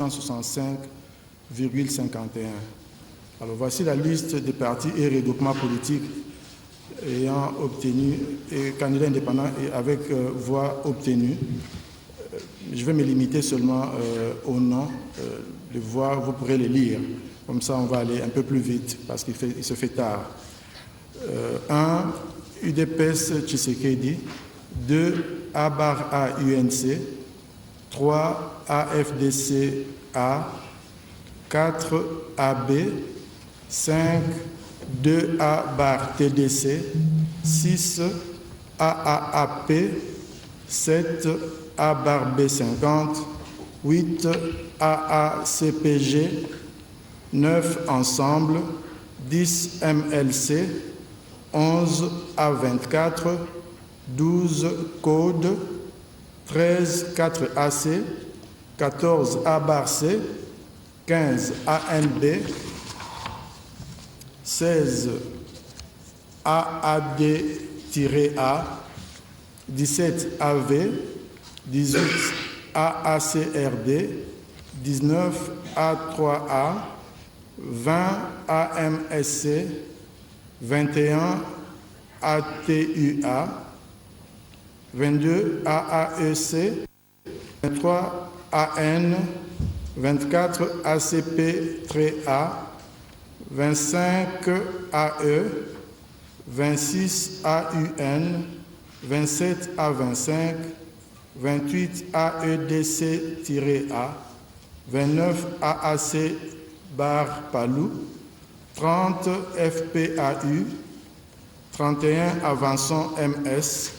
165,51. Alors voici la liste des partis et regroupements politiques ayant obtenu, et candidats indépendants et avec voix obtenues. Je vais me limiter seulement au nom. Les voix, vous pourrez les lire. Comme ça, on va aller un peu plus vite parce qu'il se fait tard. 1. UDPS Tshisekedi. 2. A/A UNC. 3. AFDC-A. 4. AB. 5. 2A/TDC. 6. AAAP. 7. A/B50. 8. AACPG. 9 ensemble. 10 MLC. 11 A24. 12 Code. 13 4AC. 14 A/C. 15 ANB. 16 AAD-A. 17 AV. 18 AACRD. 19 A3A. 20 AMSC. 21 ATUA. 22 AAEC. 23 AN. 24 ACP-A. 25 AE. 26 AUN. 27 A25. 28 AEDC-A. 29 AAC-Palou. 30 FPAU. 31 Avançon MS.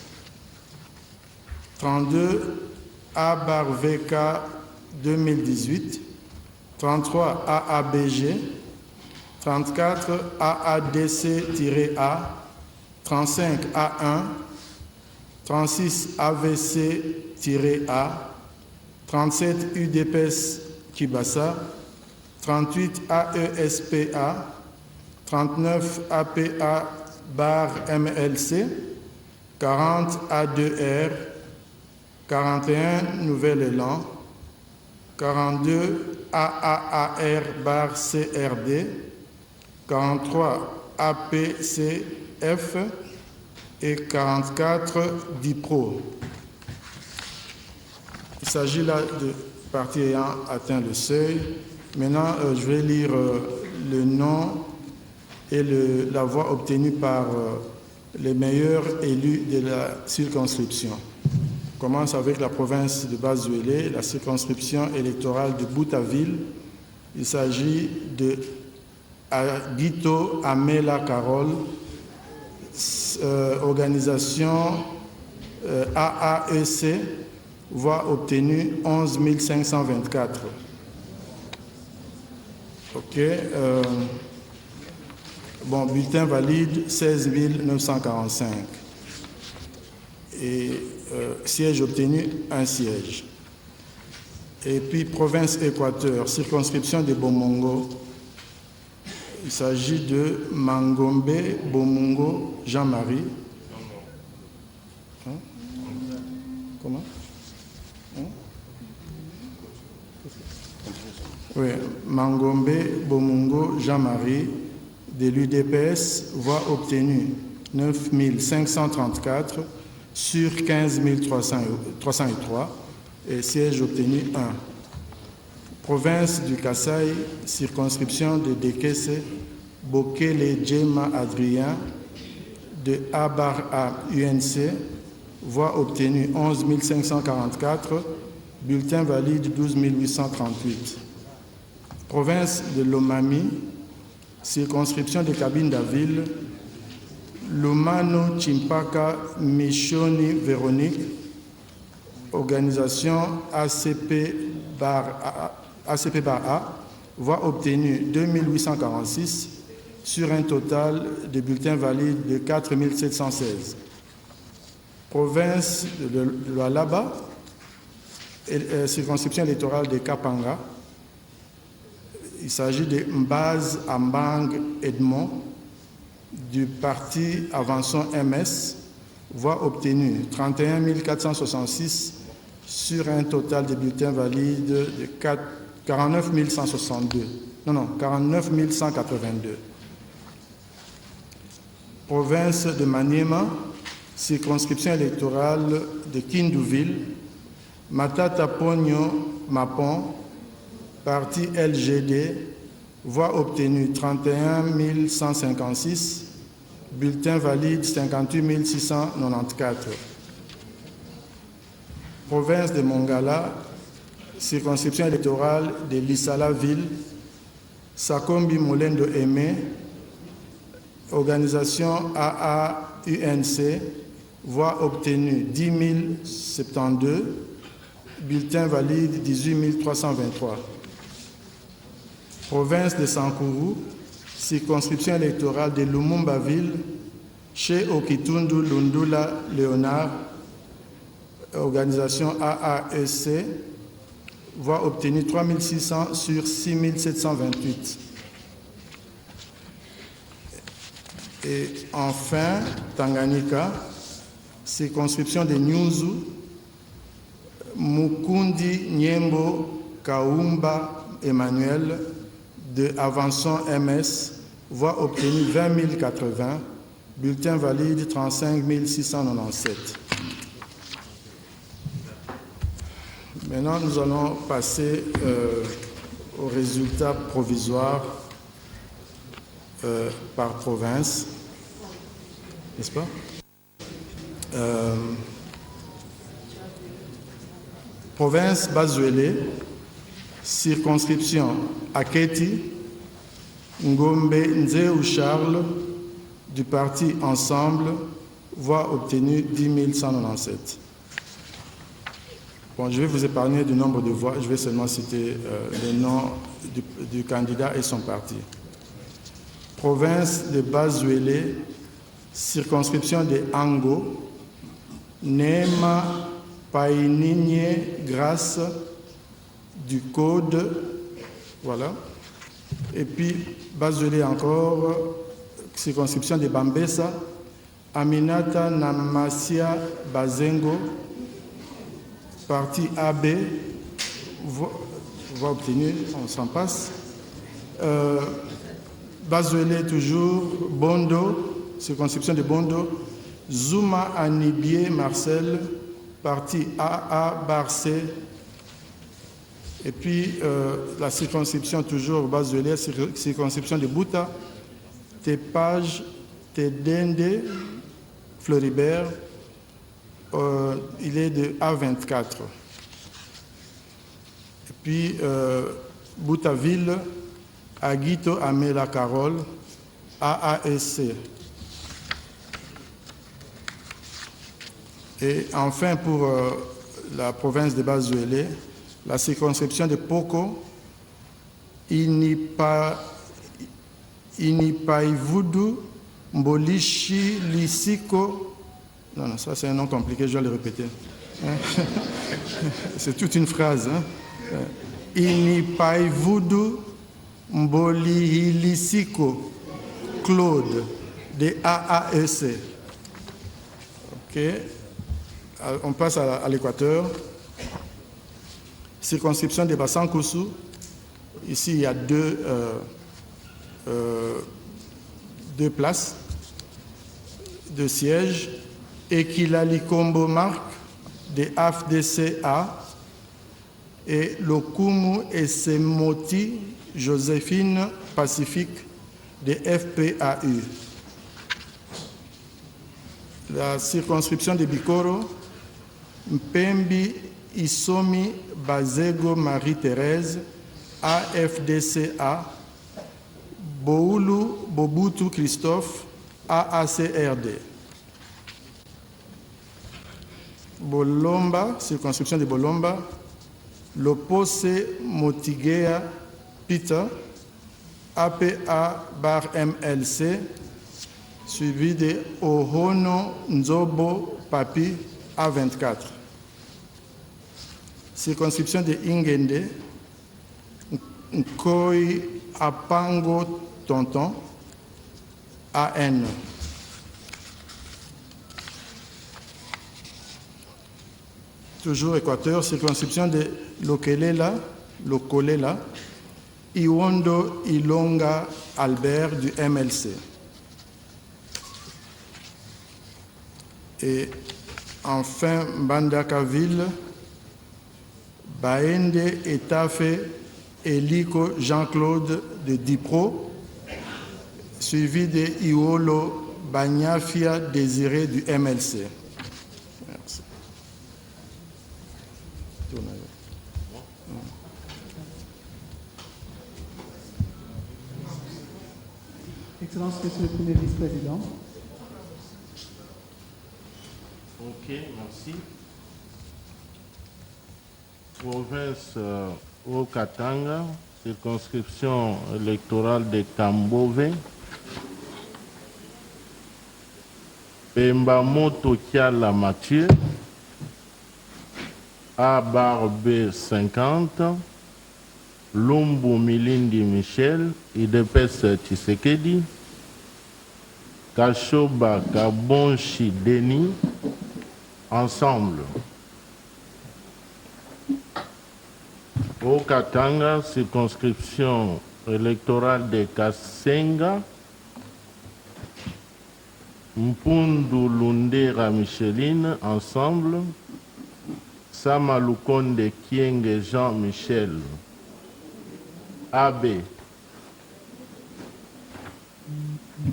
32 A/VK 2018. 33 AABG. 34 AADC-A. 35 A1. 36 AVC-A. 37 UDPS Kibasa. 38 AESPA. 39 APA/MLC. 40 A2R. 41 Nouvel Élan. 42 AAAR/CRD. 43 APCF et 44 DIPRO. Il s'agit là de partis ayant atteint le seuil. Maintenant, je vais lire le nom et la voix obtenue par les meilleurs élus de la circonscription. On commence avec la province de Bas-Zuélé, la circonscription électorale de Boutaville. Il s'agit de Guito Amela Carole, organisation AAEC, voix obtenue 11 524. OK. Bulletin valide 16 945. Et siège obtenu, un siège. Et puis, province Équateur, circonscription de Bomongo. Il s'agit de Mangombe Bomongo Jean-Marie. Comment? Oui, Mangombe Bomongo Jean-Marie, de l'UDPS, voix obtenue 9 534 sur 15 303 et siège obtenu 1. Province du Kasaï, circonscription de Dekese, Bokele Djema Adrien, de A/A UNC, voix obtenue 11 544, bulletin valide 12 838. Province de Lomami, circonscription de Cabine-Daville, Lomano Chimpaka Michoni Véronique, organisation ACP-A, voix obtenue 2846 sur un total de bulletins valides de 4716. Province de Lualaba, circonscription électorale de Kapanga. Il s'agit de Mbaz Ambang Edmond du parti Avançon MS, voix obtenue 31 466 sur un total de bulletins valides de 49 162. Non, 49 182. Province de Maniema, circonscription électorale de Kindouville, Matata Pogno Mapon, parti LGD, voix obtenue 31 156, bulletin valide 58 694. Province de Mongala, circonscription électorale de Lissala-Ville, Sakombi Molendo Aimé, organisation AAUNC, voix obtenue 10 072, bulletin valide 18 323. Province de Sankourou, circonscription électorale de Lumumba-Ville, chez Okitundu Lundula Léonard, organisation AAEC, voix obtenue 3600 sur 6728. Et enfin, Tanganyika, circonscription de Nyuzu, Mukundi Nyembo Kaumba Emmanuel, de Avançon MS, voix obtenue 20 080, bulletin valide 35 697. Maintenant, nous allons passer aux résultats provisoires par province, n'est-ce pas? Province Bazuélé, circonscription Aketi, Ngombe Nzeu Charles, du parti Ensemble, voix obtenue 10 197. Bon, je vais vous épargner du nombre de voix, je vais seulement citer le nom du candidat et son parti. Province de Bazuélé, circonscription de Ango, Nema Painigne Grâce, du Code, voilà. Et puis Bazuélé encore, circonscription de Bambessa, Aminata Namasia Bazengo, parti AB, voix obtenue, on s'en passe. Bazuélé toujours, Bondo, circonscription de Bondo, Zouma Anibié Marcel, parti AA Barcé. Et puis la circonscription toujours Bazuélé, circonscription de Bouta, Tepage, Tedende, Floribert, il est de A24. Et puis Boutaville, Aguito Amela Carole, AASC. Et enfin pour la province de Bazuélé, la circonscription de Poko, Inipaivudu, Mbolishi, Lisiko. Non, ça c'est un nom compliqué, je vais le répéter. C'est toute une phrase. Inipaivudu, Mbolihilisiko, Claude, de AAEC. OK. On passe à l'Équateur. Circonscription de Bassankoussou. Ici, il y a deux places de siège. Ekilali Kombo Marc de AFDCA et Lokumu Esemoti Joséphine Pacifique de FPAU. La circonscription de Bikoro, Mpembi Isomi Bazego Marie-Thérèse, AFDCA, Boulu Bobutu Christophe, AACRD. Bolomba, circonscription de Bolomba, Lopose Motigea Peter, APA bar MLC, suivi de Ohono Nzobo Papi, A24. Circonscription de Ingende, Nkoi Apango Tonton, AN. Toujours Équateur, circonscription de Lokelela, Lokolela, Iwondo Ilonga Albert du MLC. Et enfin, Mbandakaville, Baende Etafe Eliko Jean-Claude de Dipro, suivi de Iolo Banyafia Désiré du MLC. Merci. Excellence, Monsieur le Premier vice-président. Ok, merci. Province Haut-Katanga, circonscription électorale de Kambove. Pembamoto Kiala Mathieu, A Barbe 50, Lumbu Milindi Michel, IDPS Tshisekedi, Kashoba Kabonchi Denis, ensemble. Au Katanga, circonscription électorale de Kasenga, Mpundu Lundera Micheline, ensemble. Samalukonde Kienge Jean-Michel, AB.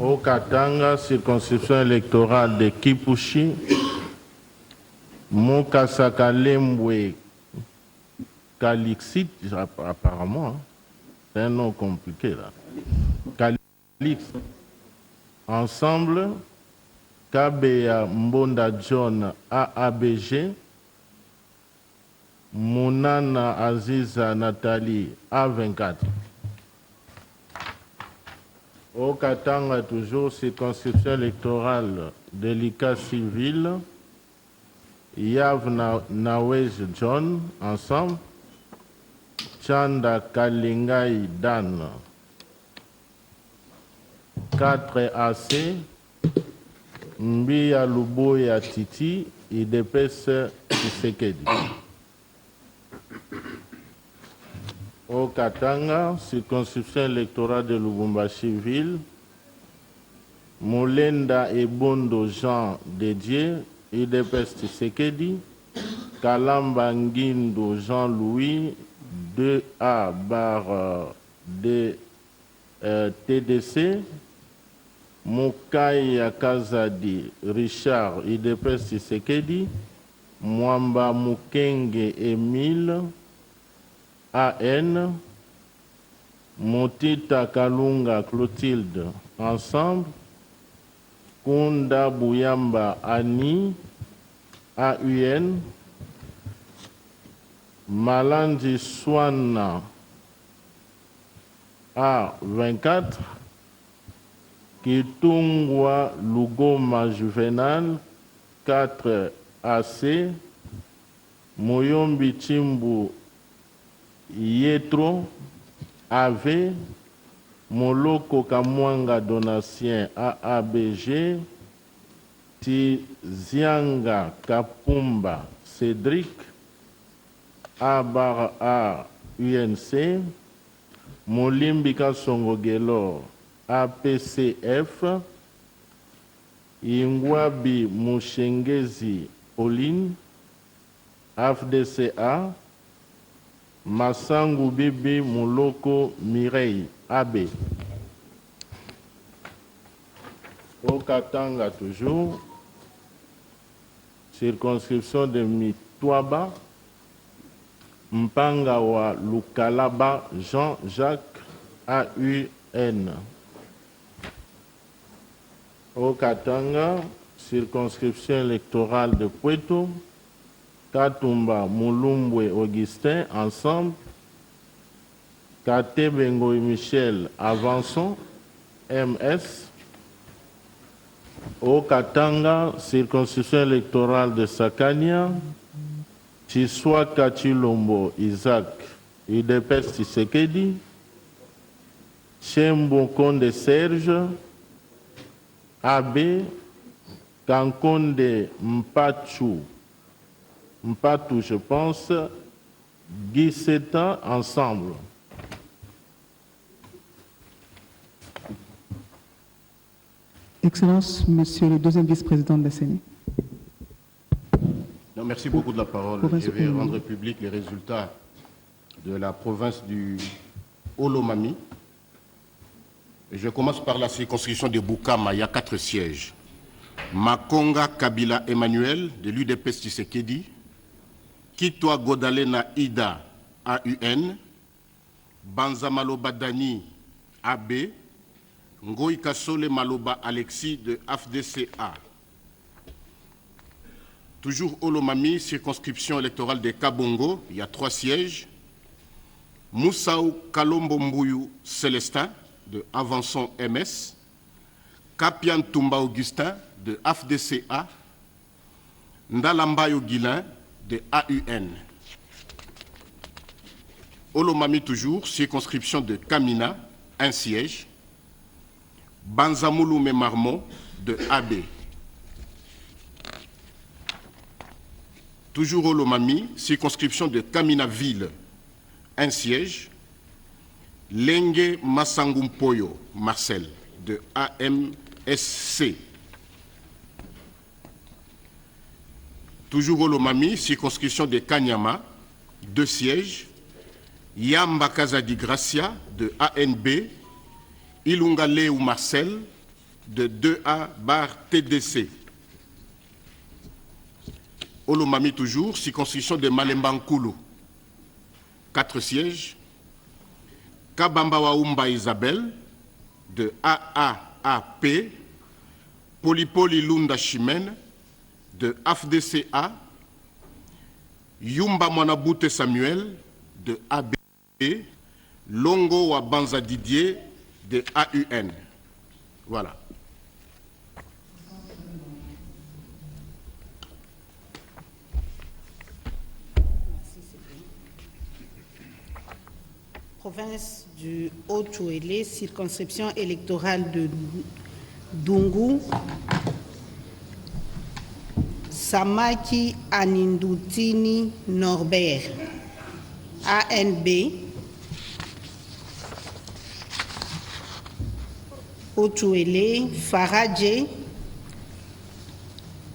Au Katanga, circonscription électorale de Kipushi, Mokasaka Lembwe Kalixit, apparemment, c'est un nom compliqué là. Kalix, ensemble. Kabea Mbonda John AABG, Mounana Aziza Nathalie A24. Au Katanga, toujours circonscription électorale délicat civil, Yav Nawej John, ensemble. Chanda Kalingai Dan, 4 AC, Mbia Luboya Titi, IDPS Tshisekedi. Au Katanga, circonscription électorale de Lubumbashi-Ville, Molenda Ebondo Jean Dédié, IDPS Tshisekedi, Kalamba Ngindo Jean-Louis, 2A bar de TDC, Moukaya Kazadi Richard, IDPS Tshisekedi, Mwamba Mukenge Emile, AN, Motita Kalunga Clotilde, ensemble. Kunda Bouyamba Annie, AUN, Malandi Swana, A24, Kitungwa Lugoma Juvenal, 4 AC, Moyombi Chimbu Yetro, AV, Moloko Kamwanga Donatien AABG, Tizianga Kapumba Cédric, Abar A UNC, Molimbika Songogelo APCF, Ingwabi Mushengezi Pauline, AFDCA, Massangu Bibi Muloko Mireille AB. Au Katanga toujours, circonscription de Mitwaba, Mpangawa Lukalaba Jean-Jacques AUN. Au Katanga, circonscription électorale de Puerto, Katumba Mulumbwe Augustin, ensemble. Kate Bengo et Michel, avançons, MS. Au Katanga, circonscription électorale de Sakania, Chiswa Kachilombo Isaac, IDPS Tshisekedi, Chembo Konde Serge, AB, Kankonde Mpatu, je pense, Guisseta Ensemble. Excellence, Monsieur le deuxième vice-président de la CENI. Non, merci beaucoup de la parole. Je vais rendre public les résultats de la province du Olomami. Et je commence par la circonscription de Boukama. Il y a 4 sièges. Makonga Kabila Emmanuel, de l'UDP Tshisekedi. Kitwa Godalena Ida, AUN. Banza Maloba Dani, AB. Ngoï Kasole Maloba Alexis, de AFDCA. Toujours Olomami, circonscription électorale de Kabongo, il y a 3 sièges. Moussaou Kalombo Mbouyou Célestin, de Avançon MS. Kapian Toumba Augustin, de AFDCA. Ndalambayo Guilin, de AUN. Olomami toujours, circonscription de Kamina, 1 siège. Banzamouloumé Marmont, de AB. Toujours Olomami, circonscription de Kamina-Ville, 1 siège. Lengue Massangumpoyo, Marcel, de AMSC. Toujours Olomami, circonscription de Kanyama, 2 sièges. Yamba Kazadi Gracia, de ANB. Ilungale ou Marcel, de 2A bar TDC. Olomami toujours, circonscription de Malembankoulou, 4 sièges. Kabamba Waoumba Isabelle, de AAAP. Polipoli Lunda Chimène, de AFDCA. Yumba Mwanabute Samuel, de AB. Longo Wabanza Didier, de AUN. Voilà. Province du Haut-Touélé, circonscription électorale de Dungu, Samaki Anindutini Norbert, ANB, Haut-Touélé, Faradje,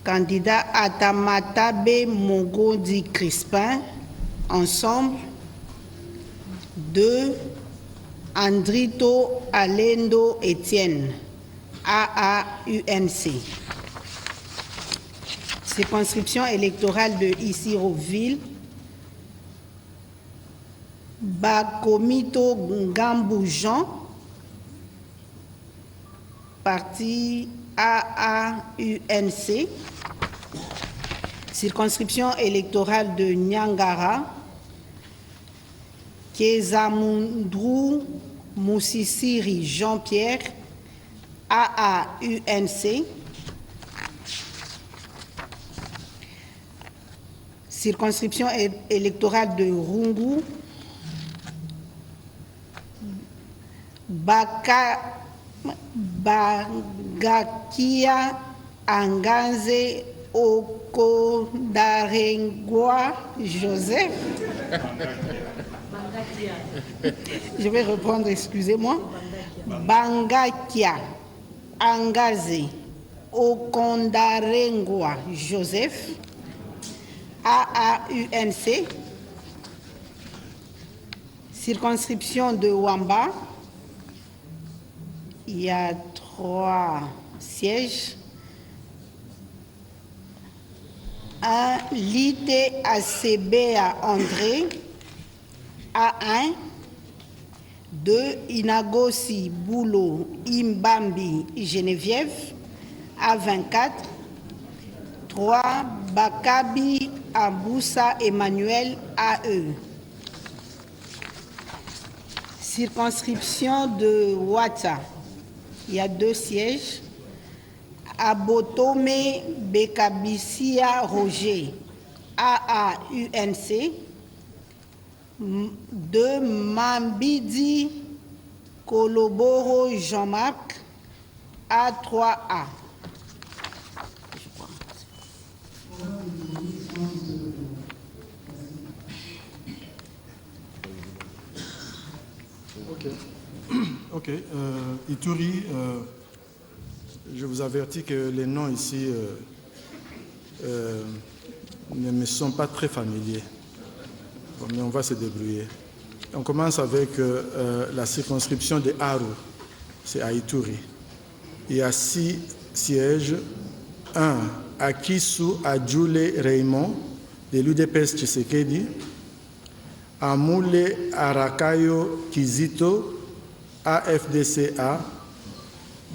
candidat Atamatabe Mogodi Crispin, ensemble. 2. Andrito Alendo Etienne, AAUNC. Circonscription électorale de Isiroville, Bakomito Ngambou Jean, parti AAUNC. Circonscription électorale de Nyangara, Kézamundrou Moussissiri Jean-Pierre, AAUNC. Circonscription électorale de Rungu, Bagakia Anganze Okondarengwa Joseph. Je vais reprendre, excusez-moi. Bangakia Angaze Okondarengwa Joseph, AAUNC. Circonscription de Wamba, il y a 3 sièges. 1. Lité Acebea André, A1. 2. Inagosi Boulot Imbambi Geneviève, A24. 3. Bakabi Aboussa Emmanuel, AE. Circonscription de Ouatta, il y a 2 sièges. Abotome Bekabissia Roger, AAUNC. 2. Mambidi Koloboro Jean-Marc, A3A. Ok. Ituri, je vous avertis que les noms ici ne me sont pas très familiers. Bon, mais on va se débrouiller. On commence avec la circonscription de Aru. C'est à Ituri. Il y a 6 sièges. 1. Akisu Adjule Raymond, de l'UDPS Tshisekedi. Amoule Arakayo Kizito, AFDCA.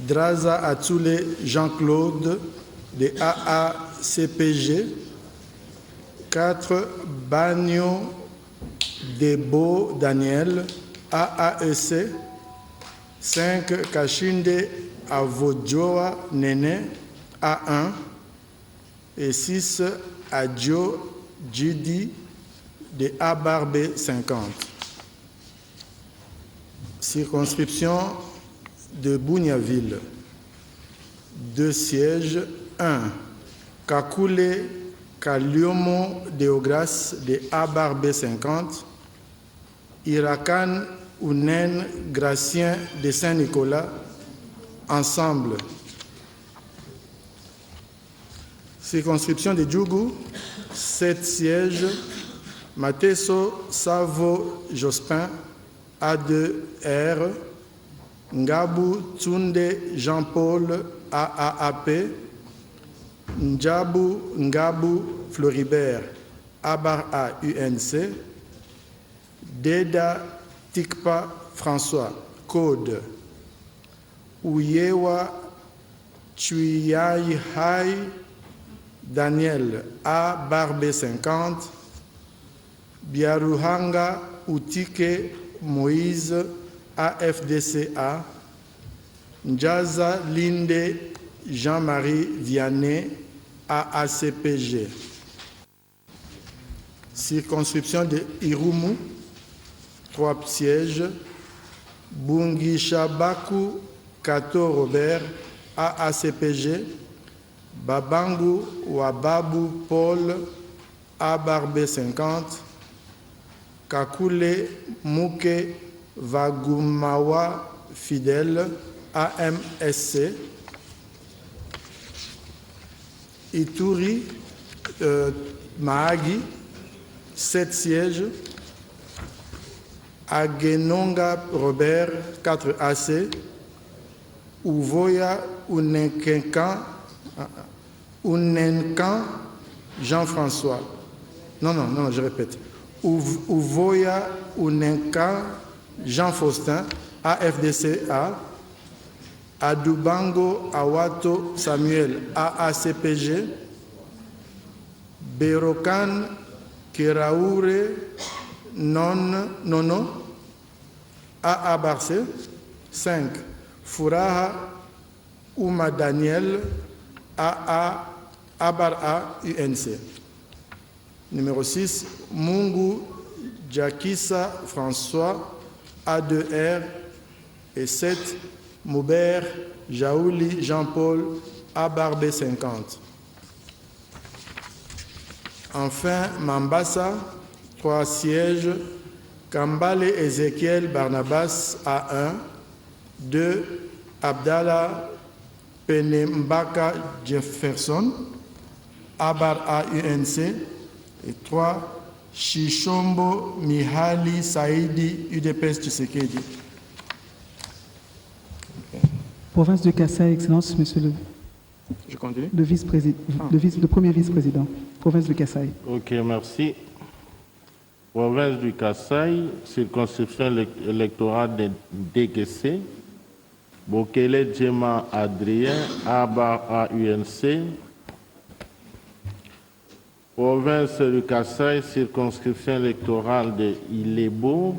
Draza Atsule Jean-Claude, de AACPG. 4. Bagno Debo Daniel, AAEC. 5. Kashinde Avojoa Nene, A1. Et 6. Adjo Jidi, de Abarbe 50. Circonscription de Bougnaville. 2 sièges. 1. Kakule Kaliomo Deogras, de Abarbe 50. Irakan Ounen Gracien de Saint-Nicolas, ensemble. Circonscription de Djougou, 7 sièges. Mateso Savo Jospin, A2R. Ngabou Tsunde Jean-Paul, AAAP. Ndjabou Ngabou Floribert, Abar-A UNC. Deda Tikpa François, Code. Ouyewa Chuyai Daniel, A Barbe 50. Biaruhanga Outike Moïse, AFDCA. Njaza Linde Jean-Marie Vianney, AACPG. Circonscription de Irumu, 3 sièges. Bungishabaku Kato Robert, AACPG. Babangu Wababu Paul, Abarbe 50. Kakule Mouke Vagumawa Fidèle, AMSC. Ituri, Mahagi, 7 sièges. Agenonga Robert, 4 AC. Uvoya Unenkan Jean-François. Non, je répète. Uvoya Unenkan Jean-Faustin, AFDCA. Adubango Awato Samuel, AACPG. Berokan Keraoure Nono, AA Barcé. 5. Furaha Ouma Daniel, AA Abar-A UNC. Numéro 6. Mungu Jakissa François, A2R. Et 7. Moubert Jaouli Jean-Paul, Abarbe 50. Enfin, Mambasa, 3 sièges. Kambale Ezekiel Barnabas, A1. 2. Abdallah Penembaka Jefferson, Abar-A UNC. Et 3. Shishombo Mihali Saïdi, UDPS Tshisekedi. Province de Kasaï, Excellence, Monsieur le, Je continue. le premier vice-président. Province de Kasaï. Ok, merci. Province du Kasaï, circonscription électorale de DGC. Bokele Djema Adrien, Abar AUNC. Province du Kasaï, circonscription électorale de Ilebo.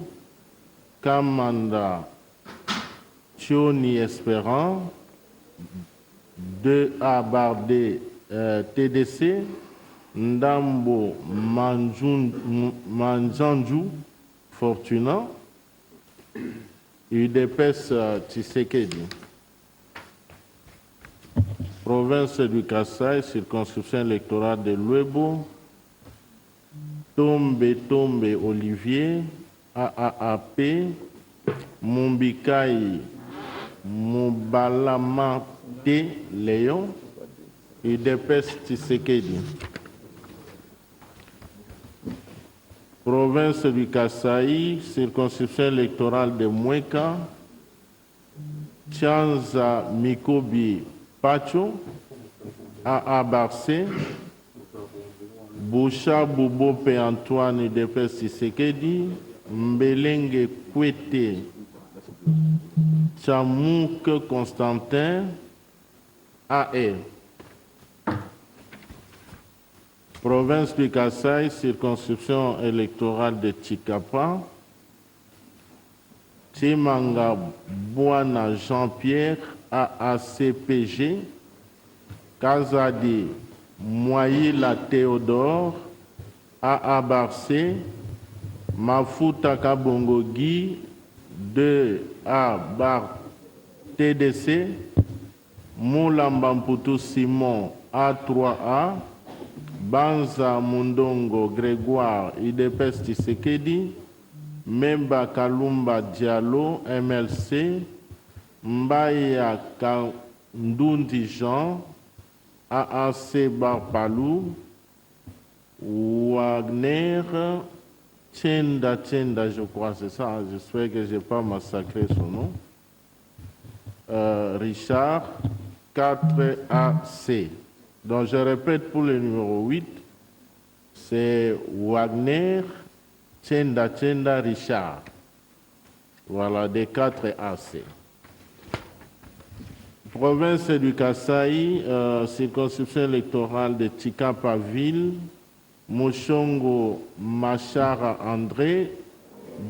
Kamanda Thioni Espérant, 2A Bardé TDC, Ndambo Manjanju Fortuna, UDPS Tshisekedi. Province du Kasaï, circonscription électorale de Luebo, Tombe Olivier, AAAP, Mumbikai Mubalamate Léon, UDPS Tshisekedi. Province du Kasaï, circonscription électorale de Moueka, Tianza Mikobi Pacho, A.A. Barcé, Boucha Boubopé Antoine UDPS Tshisekedi, Mbelenge Kwete Chamouk Constantin, A.E. Province du Kasaï, circonscription électorale de Tchikapa, Timanga Bouana Jean-Pierre, AACPG, Kazadi Moyila Théodore, AA Barcé, Mafuta Kabongo Guy, 2A Bar TDC, Moulambamputu Simon, A3A, Banza Mundongo Grégoire, UDPS Tshisekedi, Memba Kalumba Diallo, MLC, Mbaya Kandundi Jean, AAC Barpalou, Wagner, Tchenda, je crois, c'est ça, j'espère que je n'ai pas massacré son nom, Richard, 4AC. Donc je répète pour le numéro 8, c'est Wagner, Tchenda, Richard. Voilà, des 4 AC. Province du Kasaï, circonscription électorale de Tchikapa-Ville, Mouchongo Machara André,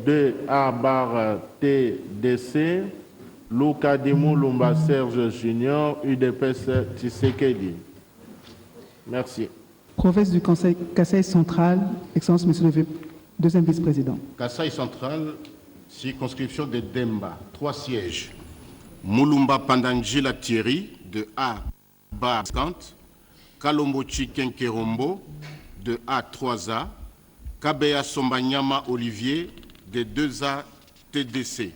2A bar TDC, Loukadimou Lumba Serge Junior, UDPS Tshisekedi. Merci. Province du Kasaï central, Excellence, Monsieur le deuxième vice-président. Kasaï central, circonscription de Demba, 3 sièges. Moulumba Pandangila Thierry, de A bar 50, Kalombochi Kenkerombo, de A3A, Kabea Sombanyama Olivier, de 2A TDC.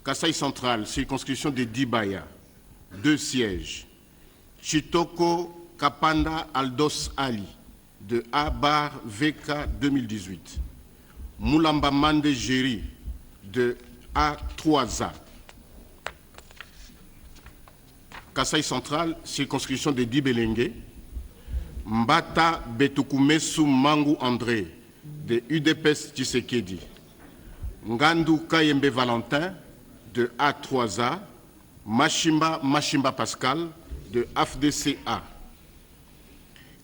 Kasaï central, circonscription de Dibaya, 2 sièges. Chitoko Kapanda Aldos Ali, de A bar VK 2018. Moulamba Mande Géry, de A3A. Kasaï central, circonscription de Dibelenge. Mbata Betukumesu Mangu André, de UDPS Tshisekedi. Ngandou Kayembe Valentin, de A3A. Machimba Pascal, de AFDCA.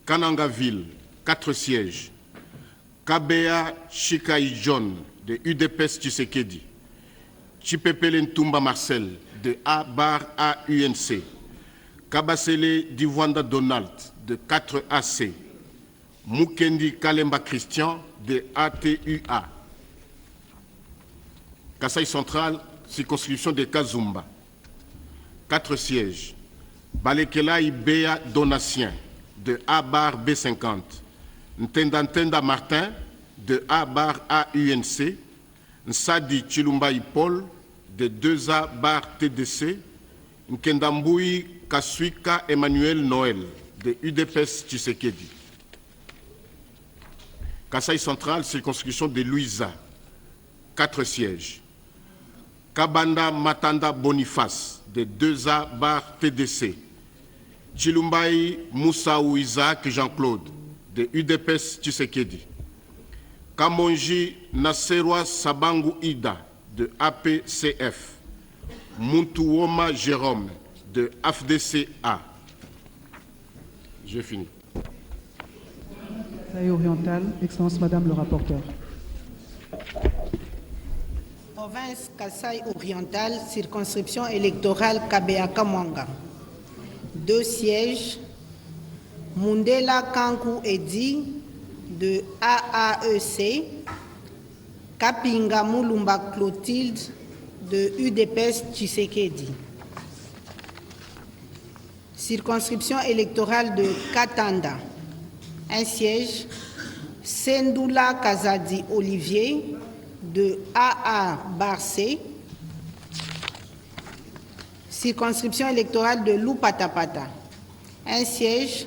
Kanangaville, 4 sièges. Kabea Chikai John, de UDPS Tshisekedi. Chipepele Ntumba Marcel, de A bar AUNC. Kabasele Divwanda Donald, de 4AC. Mukendi Kalemba Christian, de ATUA. Kasaï central, circonscription de Kazumba. 4 sièges. Balekela Ibea Donatien, de A bar B50. Ntenda Martin, de A bar AUNC. Nsadi Chilumba Paul, de 2A bar TDC. Nkendamboui Kasuika Emmanuel Noël, de UDPS Tshisekedi. Kasaï central, circonscription de Louisa, 4 sièges. Kabanda Matanda Boniface, de 2A bar TDC. Chilumbaï Moussaou Isaac Jean-Claude, de UDPS Tshisekedi. Kamonji Nasserwa Sabangu Ida, de APCF. Muntouoma Jérôme, de AFDCA. J'ai fini. Kasaï oriental, Excellence Madame le rapporteur. Province Kasaï oriental, circonscription électorale Kabeaka Mwanga. 2 sièges. Mundela Kankou Edi, de AAEC. Kapinga Moulumba Clotilde, de UDPS Tshisekedi. Circonscription électorale de Katanda. 1 siège. Sendoula Kazadi Olivier, de AA Barcé. Circonscription électorale de Loupatapata. Un siège,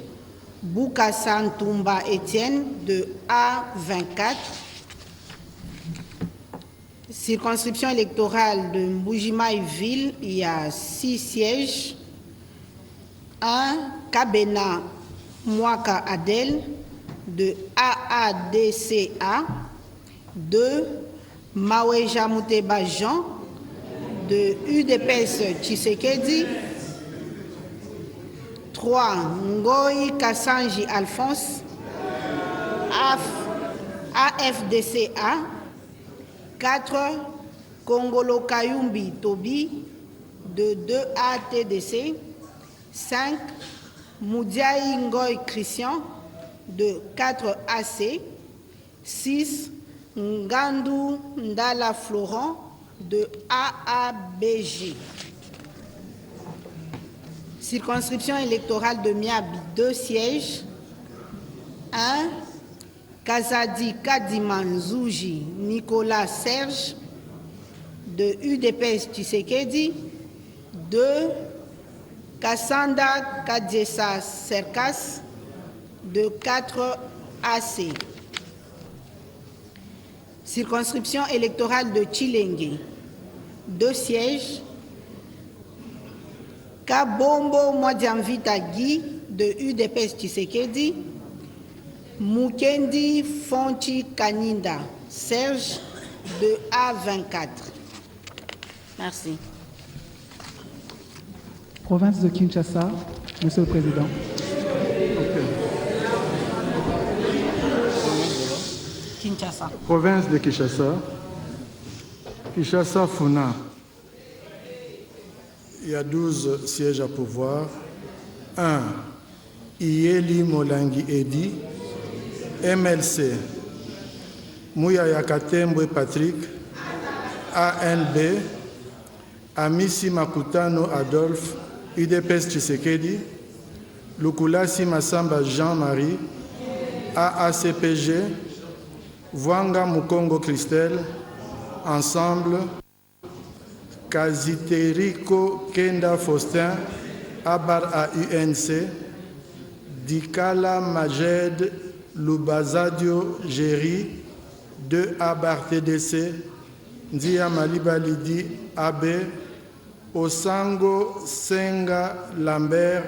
Boukassan Toumba Étienne de A24. Circonscription électorale de Mbujimaï-Ville, il y a 6 sièges. 1, Kabena Mwaka Adel de AADCA. 2, Maweja Mouteba Jean de UDPS Tshisekedi. 3, Ngoï Kassanji Alphonse, AFDCA. 4, Kongolo Kayumbi Tobi de 2ATDC. 5, Moudiaï Ngoï Christian de 4AC. 6, Ngandou Ndala Florent de AABG. Circonscription électorale de Miabi, 2 sièges. 1, Kazadi Kadiman Zouji Nicolas Serge de UDPS Tshisekedi. 2, Kassanda Kadjessa Serkas de 4AC. Circonscription électorale de Tchilengue, 2 sièges. Kabombo Mwadiamvita Guy de UDPS Tshisekedi. Mukendi Fonchi Kaninda Serge de A24. Merci. Province de Kinshasa, Monsieur le Président. Kinshasa. Province de Kinshasa. Kinshasa Funa. Il y a 12 sièges à pourvoir. 1, Ieli Molangi Edi, MLC. Mouya Yakatembwe Patrick, ANB. Amisi Makutano Adolphe, UDPS Tshisekedi. Lukulasi Massamba Jean-Marie, AACPG. Vwanga Mukongo Christelle, Ensemble. Kaziteriko Kenda Faustin, Abar à UNC. Dikala Majed Lubazadio Géry, 2 Abar TDC. Ndia Maliba Lidi AB. Osango Senga Lambert,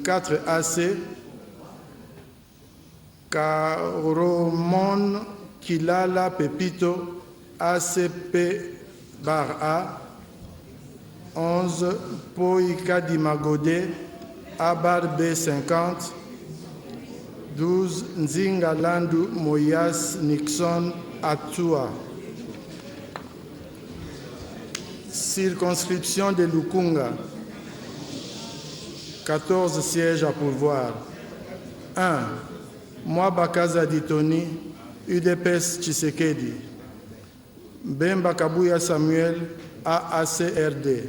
4 AC. Karomon Kilala Pepito, ACP bar A. 11, Poika Dimagode, Abar B50. 12, Nzinga Landu Moyas Nixon Atua. Circonscription de Lukunga, 14 sièges à pourvoir. 1, Mwabakaza Ditoni, UDPS Tshisekedi. Bemba Kabuya Samuel, AACRD.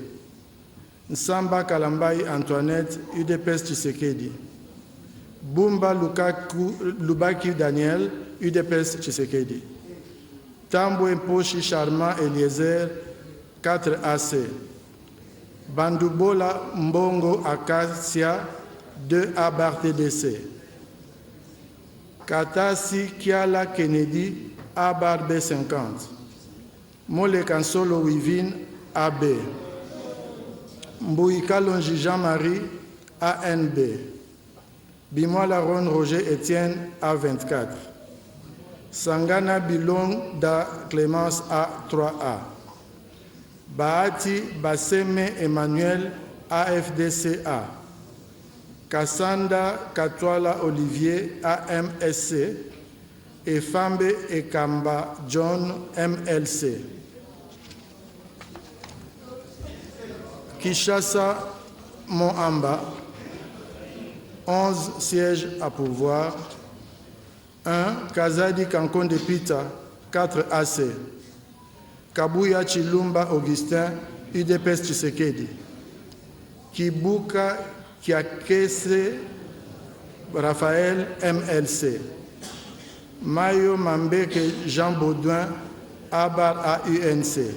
Nsamba Kalambai Antoinette, UDPS Tshisekedi. Bumba Lubaki Daniel, UDPS Tshisekedi. Tambwe Mposhi Charma Eliezer, 4 AC. Bandubola Mbongo Acacia, 2 Abar TDC. Katasi Kiala Kennedy, Abar B50. Mole Kansolo Wivine, AB. Mbouika Longi Jean-Marie, ANB. Bimola Ron Roger Etienne, A24. Sangana Bilong da Clémence, A3A. Bahati Basseme Emmanuel, AFDCA. Kassanda Katwala Olivier, AMSC. Et Fambe Ekamba John, MLC. Kinshasa Moamba, 11 sièges à pourvoir. 1, Kazadi Kankonde Pita, 4 AC. Kabuya Chilumba Augustin, UDPS Tshisekedi. Kibuka Kiakese Raphaël, MLC. Mayo Mambeke Jean Baudouin, ABAR AUNC.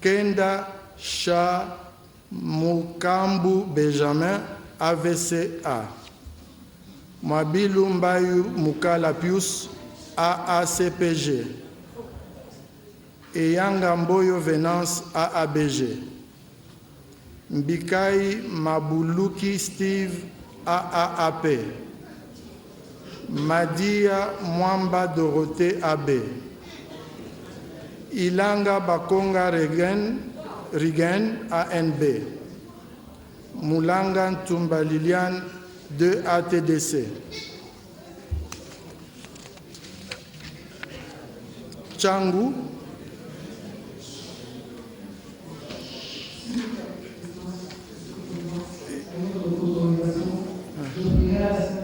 Kenda Cha Mukambu Benjamin AVCA. Mwabilu Mbayu Mukala Pius AACPG. Eyanga Mboyo Venance AABG. Mbikai Mabuluki Steve AAAP. Madia Mwamba Dorothée AB. Ilanga Bakonga Rigen ANB. Moulanga Ntumba Liliane 2 ATDC. Changu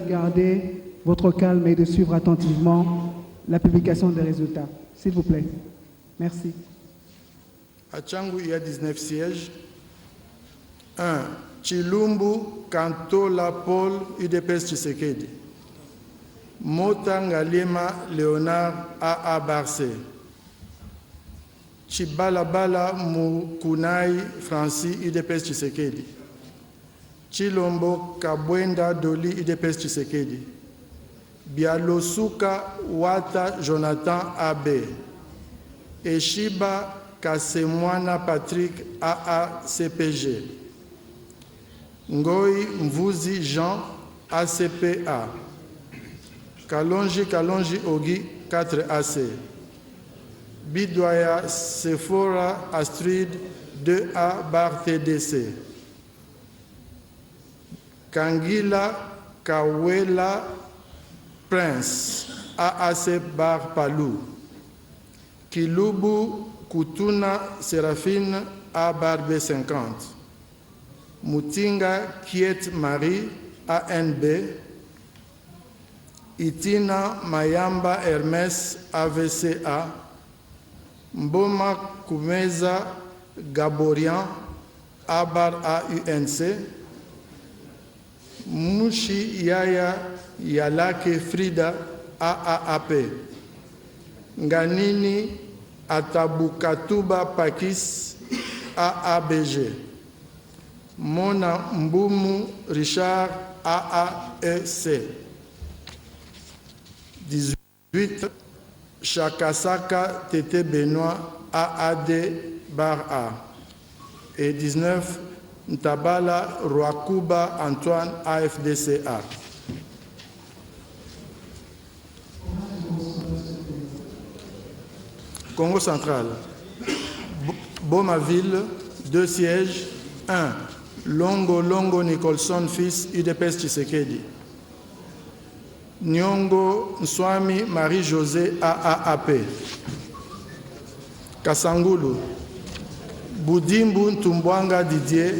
Gardez votre calme et de suivre attentivement la publication des résultats. S'il vous plaît. Merci. À Changu, il y a 19 sièges. 1. Chilumbu Kantola Paul, UDPS Tshisekedi. Mota Ngalema Léonard, AA Barcé. Chibalabala Mukunai Francis, UDPS Tshisekedi. Chilombo Kabwenda Doli, UDPS Tshisekedi. Bialosuka Wata Jonathan AB. Eshiba Kasemwana Patrick AACPG. Ngoi Mvuzi Jean ACPA. Kalonji Ogi 4AC. Bidwaya Sephora Astrid 2A bar TDC. Kangila Kawela Prince AAC bar Palou. Kilubu Kutuna Séraphine A bar B50. Mutinga Kiet Marie ANB. Itina Mayamba Hermes AVCA. Mboma Kumeza Gaborian Abar AUNC. Mushi Yaya Yalake Frida AAAP. Nganini Atabukatuba Pakis AABG. Mona Mbumu Richard AAEC. 18. Chakasaka Tété Benoît AAD bar A. Et 19. Ntabala Rwakuba Antoine AFDCA. Congo central. Bomaville, 2 sièges. 1. Longo Nicholson fils UDPS Tshisekedi. Nyongo Nswami Marie-José AAAP. Kasangulu. Boudimbu Ntumbwanga Didier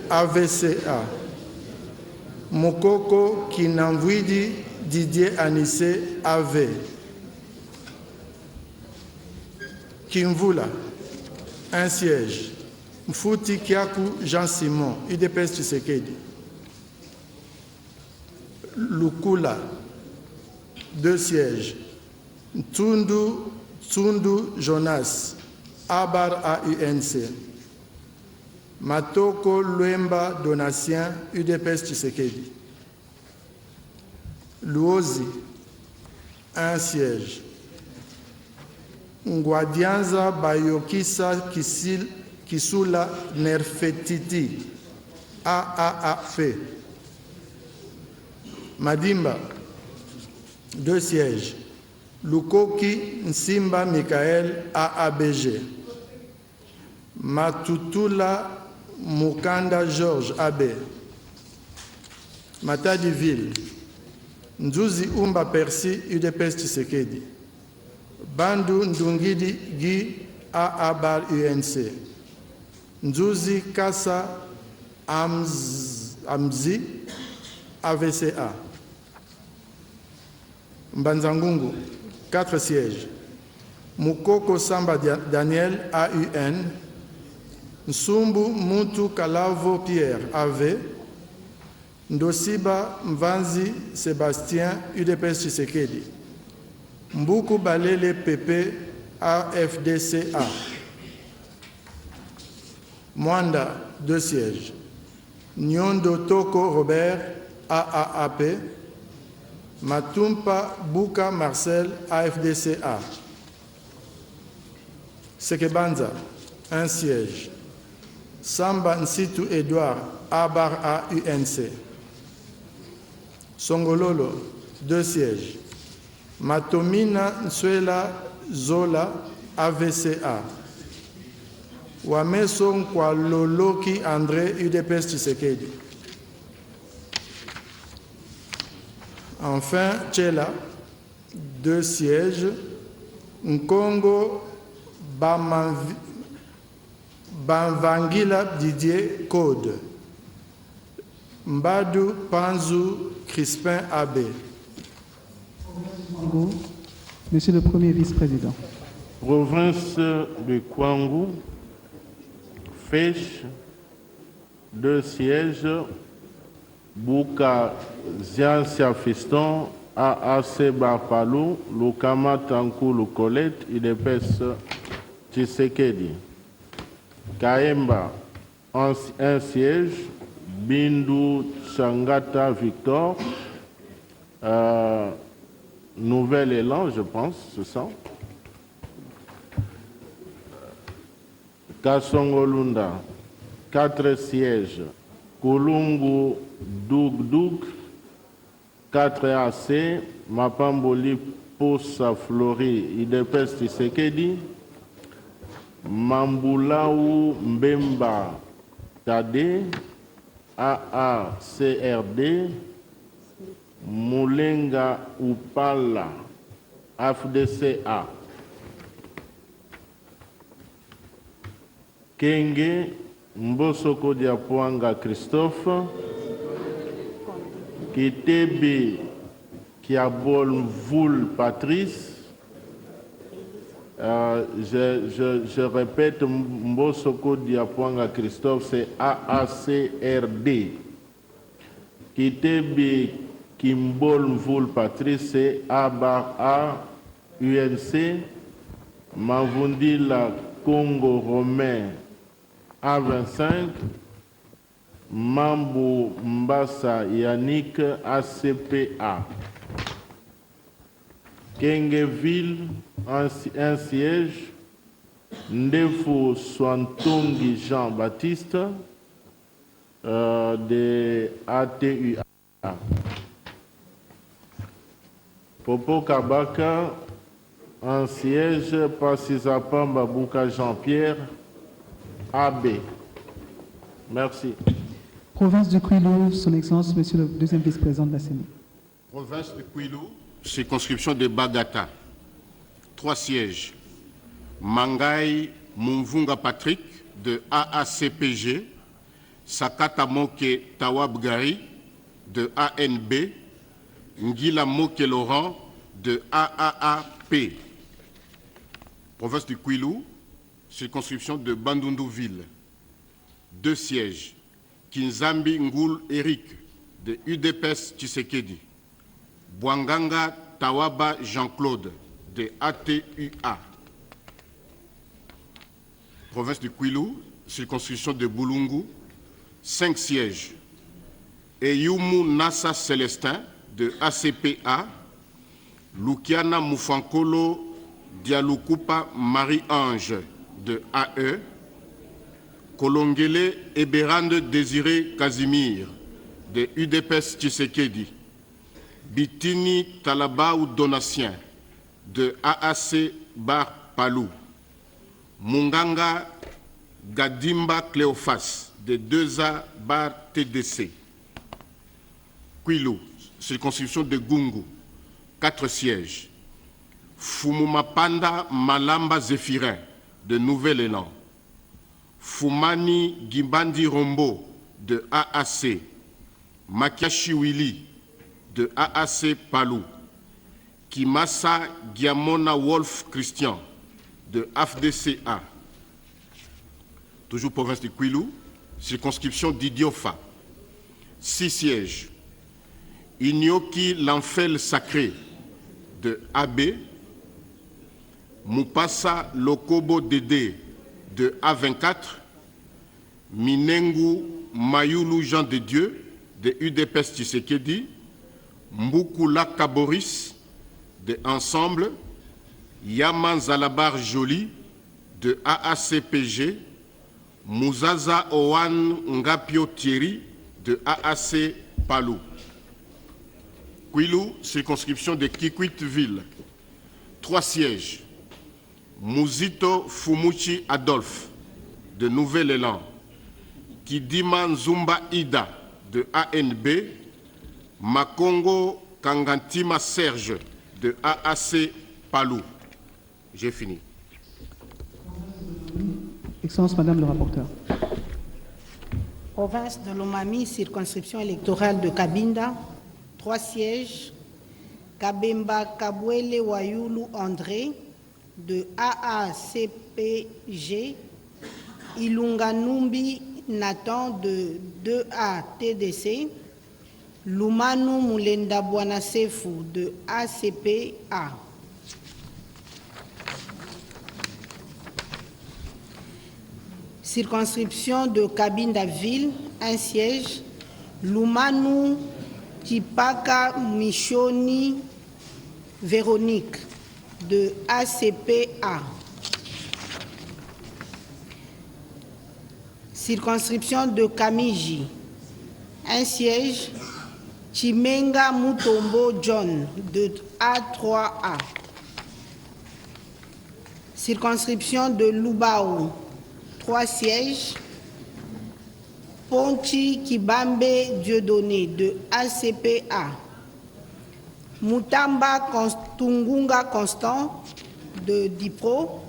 AVCA. Mokoko Kinamvwidi Didier Anissé AV. Kimvula, 1 siège. Mfuti Kiaku Jean-Simon, UDPS Tshisekedi. Lukula, 2 sièges. Tsundu Jonas, Abar AUNC. Matoko Luemba Donatien, UDPS Tshisekedi. Luozi, 1 siège. Ngwadianza Bayokisa Kisula Nerfetiti, AAAF. Madimba, 2 sièges. Lukoki Nsimba Michael, AABG. Matutula Mukanda Georges, AB. Matadiville. Nzuzi Umba Percy, UDPS Tshisekedi. Bandu Ndungidi Guy, AA bar UNC. Nzuzi Kassa Amzi, AVCA. Mbanzangungu, 4 sièges. Mukoko Samba Daniel, AUN. Nsumbu Muntu Kalavo Pierre, AV. Ndosiba Mvanzi Sébastien, UDPS Tshisekedi. Mbuku Balele Pepe, AFDCA. Mwanda, 2 sièges. Nyondo Toko Robert, AAAP. Matumpa Bouka Marcel, AFDCA. Sekebanza, 1 siège. Samba Nsitu Edouard, A-A UNC. Songololo, 2 sièges. Matomina Nsuela Zola, AVCA. Wameso Nkwaloloki André, UDPS Tshisekedi. Enfin, Tchela, 2 sièges. Nkongo Banvangila Didier, Code. Mbadou Panzou Crispin Abbé. Monsieur le Premier vice-président. Province de Kwangu, Fèche, 2 sièges. Bouka Ziansia Fiston, AAC Barpalou, Lukama Tankou Colette, UDPS Tshisekedi. Kaemba, 1 siège. Bindu Changata Victor, Nouvel Élan, je pense, c'est ça. Kassongolunda, 4 sièges. Kulungu Doug, 4 AC. Mapamboli Posa Flori, IDPS Tshisekedi. Mambulaou Mbemba Tade, AACRD. Moulenga Upala, AFDCA. Kenge Mbosoko Diapoanga Christophe. Kitebe Kiabol Voul Patrice. Je répète, Mbosoko Diapoanga Christophe, c'est AACRD. Kitebe Kimbol Voul Patrice, c'est ABA UNC. Mavundila Congo Romain, A25. Mambo Mbassa Yannick, ACPA. Kengeville, un siège. Ndefo Swantongi Jean-Baptiste, de ATUA. Popo Kabaka, un siège. Passisapamba Bouka Jean-Pierre, AB. Merci. Province du Kwilu, Son Excellence, Monsieur le deuxième vice-président de la CENI. Province de Kwilu, circonscription de Bagata. 3 sièges. Mangai Mumvunga Patrick, de AACPG. Sakata Moke Tawabgari, de ANB. Ngila Moke Laurent, de AAAP. Province du Kwilu, circonscription de Bandundu-Ville. 2 sièges. Kinzambi Ngoul Eric, de UDPS Tshisekedi. Bwanganga Tawaba Jean-Claude, de ATUA. Province du Kwilu, circonscription de Boulungu. 5 sièges. Eyumu Nassa Célestin, de ACPA. Lukiana Moufankolo Dialoukupa Marie-Ange, de AE. Kolongele Eberande Désiré Casimir, de UDPS Tshisekedi. Bitini Talabaou Donatien, de AAC Bar Palou. Munganga Gadimba Cléophas, de 2A Bar TDC. Kwilu, circonscription de Gungu, 4 sièges. Fumumapanda Malamba Zéphirin, de Nouvel Élan. Fumani Gimbandi Rombo, de AAC. Makiashi Willy, de AAC Palou. Kimasa Giamona Wolf Christian, de AFDCA. Toujours province du Kwilu, circonscription d'Idiofa. 6 sièges. Inyoki L'Enfel Sacré, de AB. Mupasa Lokobo Dede de A24, Minengu Mayulu Jean de Dieu de UDPS Tshisekedi, Mbukula Kaboris de Ensemble, Yaman Zalabar Jolie de AACPG, Mouzaza Owan Ngapio Thierry de AAC Palou. Kwilu, circonscription de Kikwit-Ville, 3 sièges. Mouzito Fumuchi Adolphe de Nouvel-Élan, Kidima Nzumba Ida de ANB, Makongo Kangantima Serge de AAC Palou. J'ai fini. Excellence, Madame le rapporteur. Province de Lomami, circonscription électorale de Cabinda, 3 sièges. Kabemba Kabwele Wayulu André de AACPG, Ilunga Numbi Nathan de 2A TDC, Lumanu Mulenda Bwanasefu de ACPA. Circonscription de Cabinda-Ville, 1 siège, Lumanu Tipaka Michoni Véronique de ACPA. Circonscription de Kamiji, 1 siège, Chimenga Mutombo John de A3A. Circonscription de Lubao, 3 sièges, Ponchi Kibambe Dieudonné de ACPA. Mutamba Tungunga Constant de Dipro,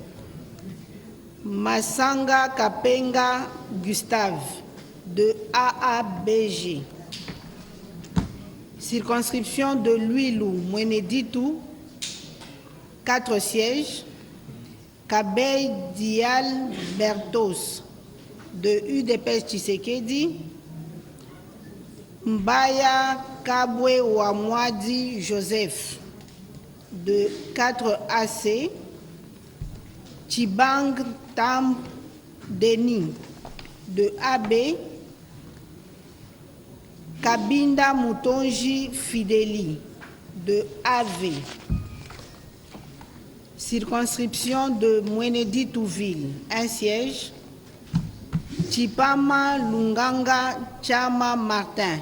Masanga Kapenga Gustave de AABG. Circonscription de Luilou Mweneditu, 4 sièges, Kabey Dial Bertos de UDPS Tshisekedi, Mbaya Kabwe Wamwadi Joseph de 4AC, Chibang Tam Denis de AB, Kabinda Mutonji Fideli de AV. Circonscription de Mweneditu-Ville, 1 siège, Chipama Lunganga Chama Martin,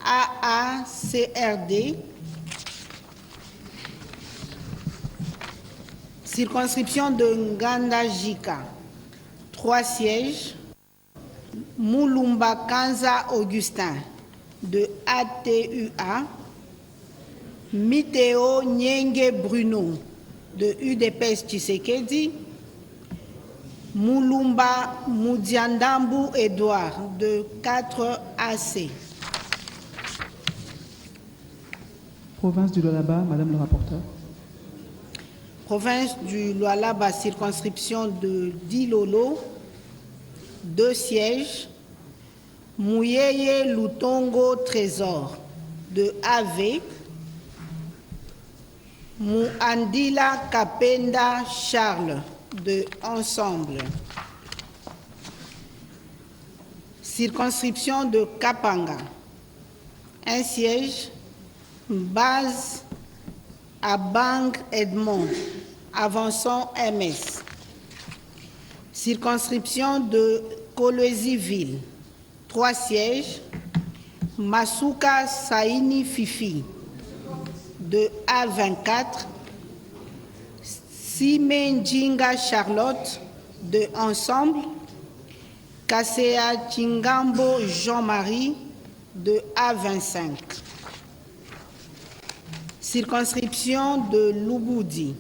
AACRD. Circonscription de Ngandajika, 3 sièges, Moulumba Kanza Augustin de ATUA, Miteo Nyenge Bruno de UDPS Tshisekedi, Moulumba Moudiandambu Edouard de 4AC. Province du Lualaba, Madame le rapporteur. Province du Lualaba, circonscription de Dilolo, 2 sièges, Mouyeye Lutongo Trésor de AV, Mouandila Kapenda Charles de Ensemble. Circonscription de Kapanga, 1 siège, Base Abang Edmond, avançant MS. Circonscription de Kolwezi-Ville, 3 sièges, Masuka Saini Fifi de A24, Simenjinga Charlotte de Ensemble, Kasea Chingambo Jean-Marie de A25. Circonscription de Luboudi,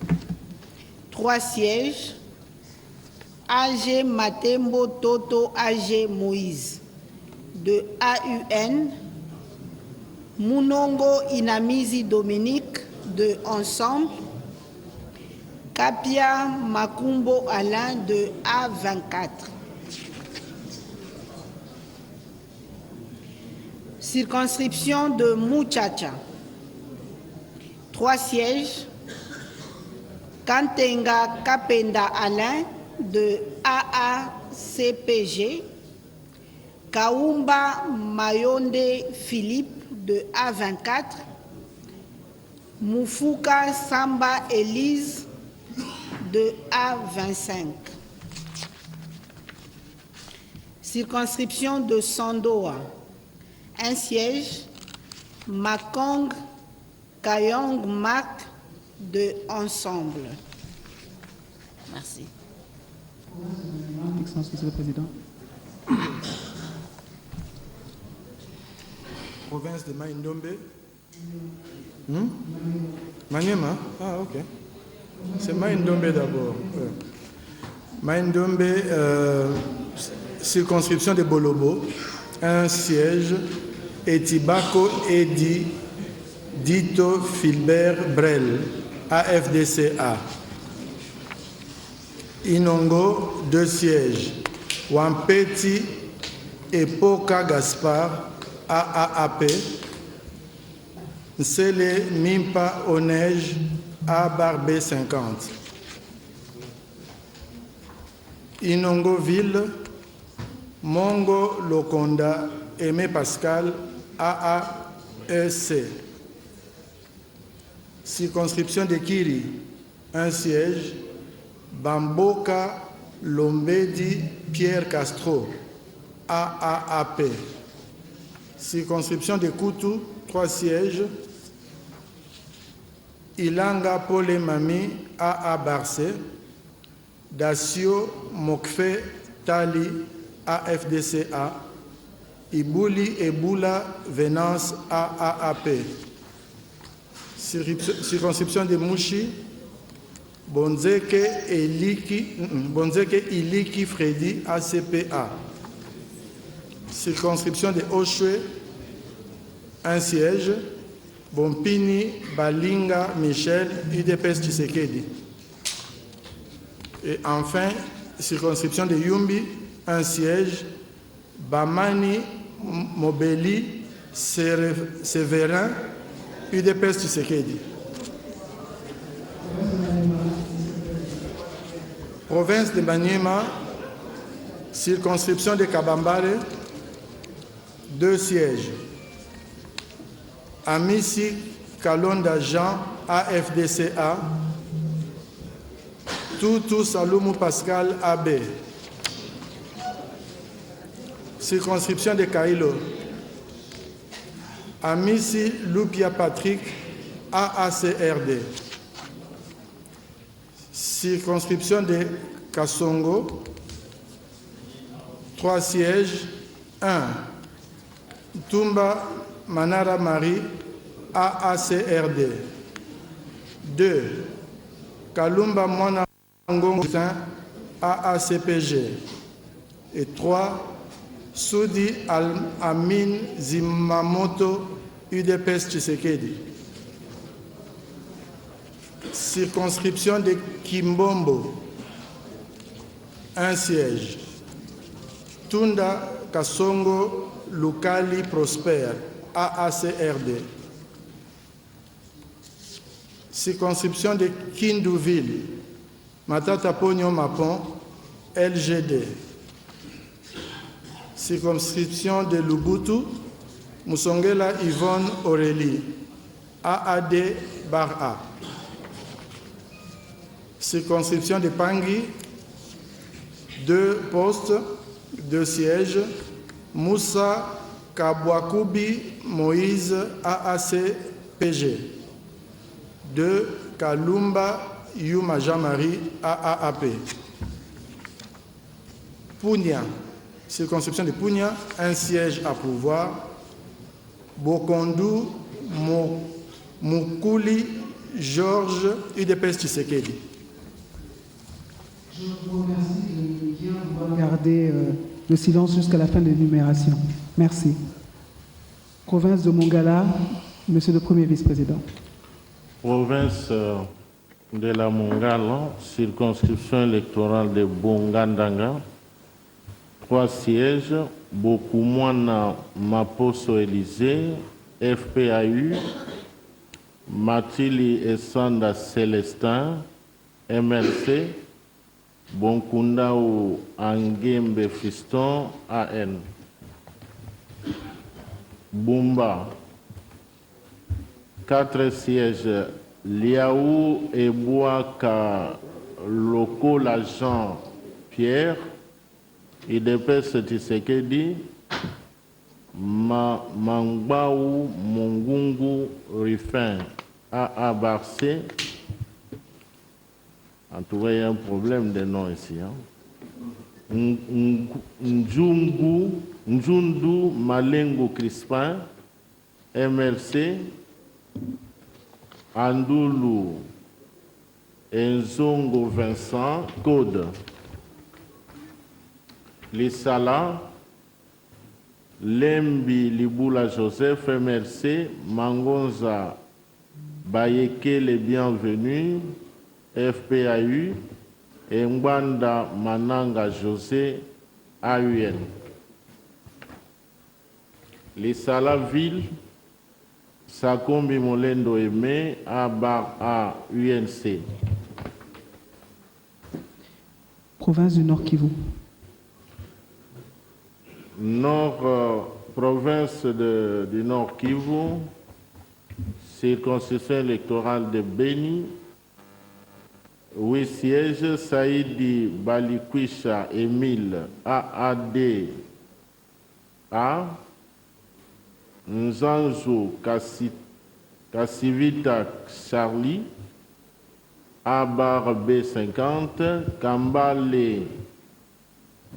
3 sièges, AG Matembo Toto AG Moïse de AUN, Munongo Inamizi Dominique de Ensemble, Kapia Makumbo Alain de A24. Circonscription de Mouchacha, 3 sièges, Kantenga Kapenda Alain de AACPG, Kaumba Mayonde Philippe de A24, Moufuka Samba Élise de A25. Circonscription de Sandoa, un siège, Makong Kayong Mak de Ensemble. Merci. Excellence, Monsieur le Président. Province de Maïndombe. Maniema? Ah, ok. C'est Maïndombe d'abord. Maïndombe, circonscription de Bolobo, un siège, Etibako Edi Dito Filbert Brel, AFDCA. Inongo, 2 sièges, Wampeti Epoka Gaspard, AAAP. Nsele Mimpa Onej, A-B 50. Inongoville, Mongo Lokonda, Aimé Pascal, AAEC. Circonscription de Kiri, un siège, Bamboka Lombedi Pierre Castro, AAAP. Circonscription de Koutou, 3 sièges, Ilanga Pole Mami, AA Barcé, Dacio Mokfe Tali, AFDCA, Ibouli Eboula Venance, AAAP. Circonscription de Mouchi, Bonzeke Iliki Freddy, ACPA. Circonscription de Oshwe, un siège, Bompini Balinga Michel, UDPS Tshisekedi. Et enfin, circonscription de Yumbi, un siège, Bamani Mobeli Séverin, UDPS Tshisekedi. Province de Maniema, circonscription de Kabambare, 2 sièges. Amissi Kalonda Jean, AFDCA. Toutou Saloumou Pascal, AB. Circonscription de Kailo. Amissi Lupia Patrick, AACRD. Circonscription de Kassongo, 3 sièges, 1. Tumba Manara Marie, AACRD. 2. Kalumba Mwana Ngongotin, AACPG. Et 3. Soudi Amin Zimamoto, UDPS Tshisekedi. Circonscription de Kimbombo, un siège. Tunda Kasongo Lukali Prosper, AACRD. Circonscription de Kindouville, Matata Pogno Mapon, LGD. Circonscription de Lubutu, Moussongela Yvonne Aurélie, AAD bar A. Circonscription de Pangui, 2 postes, 2 sièges, Moussa Kabwakubi Moïse, AACPG. 2. Kalumba Yuma Jean-Marie, AAAP. Pounia, circonscription de Pounia, un siège à pouvoir. Bokondou Moukouli Georges, UDPS Tshisekedi. Je vous remercie de bien garder le silence jusqu'à la fin de l'énumération. Merci. Province de Mongala, Monsieur le Premier Vice-président. Province de la Mongala, circonscription électorale de Bongandanga, 3 sièges, Bokumwana Maposo Élysée, FPAU, Matili Essanda Célestin, MLC, Bonkunda ou Angembe Fiston, AN. Bumba, 4 sièges, Liaou et Bouaka, locaux, l'agent Pierre, IDPS Tshisekedi, Mangbaou, Mongungu, Rufin, AA Barcé. En tout cas, il y a un problème de nom ici. Njundu Malengo Crispin, MLC, Andoulou Enzongo Vincent, Code. Lissala, Lembi Liboula Joseph, MLC, Mangonza Bayeke les bienvenus, FPAU, et Mbanda Mananga José, AUN. Lissala Ville, Sakombi Molendo Aimé, A UNC. Province du Nord Kivu. Province du Nord Kivu, circonscription électorale de Beni, 8 sièges, Saïdi Balikwisha Émile, AAD, A, Nzanzo Kassivita Charlie, Abar B50, Kambale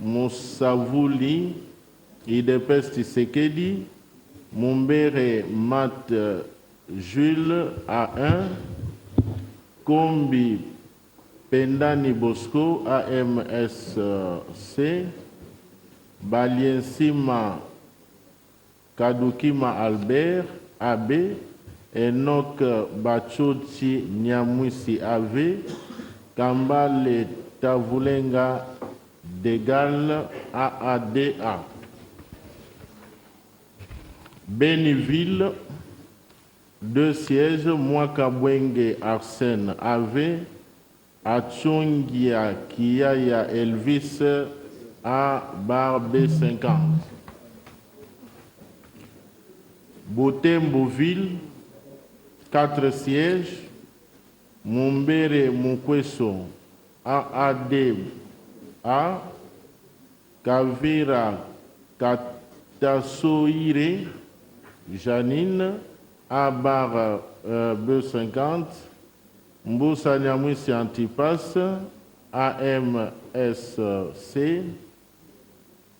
Moussavouli, IDPS Tshisekedi, Mumbere Mat Jules A1, Kombi Pendani Bosco AMSC, Baliensima Kadukima Albert AB, Enoch Bachoti Nyamwisi AV, Kambale Tavulenga Degal AADA. Béniville, 2 sièges, Mwakabwenge Arsène AV, Achongia Kiaya Elvis A B50. Boutemboville, 4 sièges, Mumbere Mukweso AAD A, Kavira Katasoire Janine A B50, Mboussa Nyamwisi Antipas AMSC,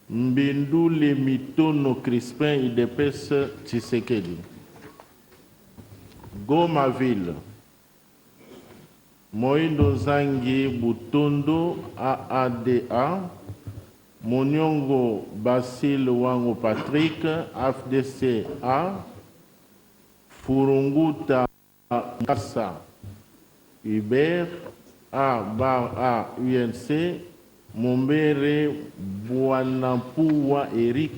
Mbindu Lemitono Crispin IDPS Tshisekedi. Goma Ville, Moindo Zangi Butondo AADA, Monyongo Basil Wango Patrick AFDC A, Furunguta Kassa Hubert A UNC, Mombere Bouanapoua Eric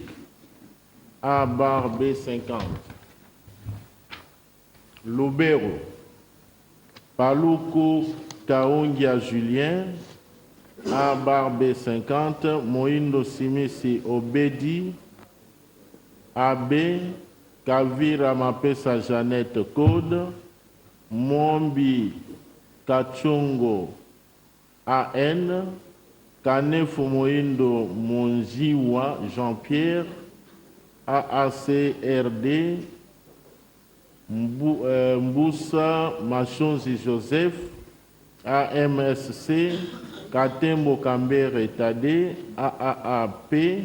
A B50. Lubero, Paluku Kaungia Julien A B50, Moindo Simisi Obedi AB, Kavira Mapesa Jeannette Code, Mombi Kachongo AN, Kanefu Moindo Monjiwa Jean-Pierre AACRD, Mboussa Machonzi Joseph AMSC, Katembo Kambere Tade AAAP,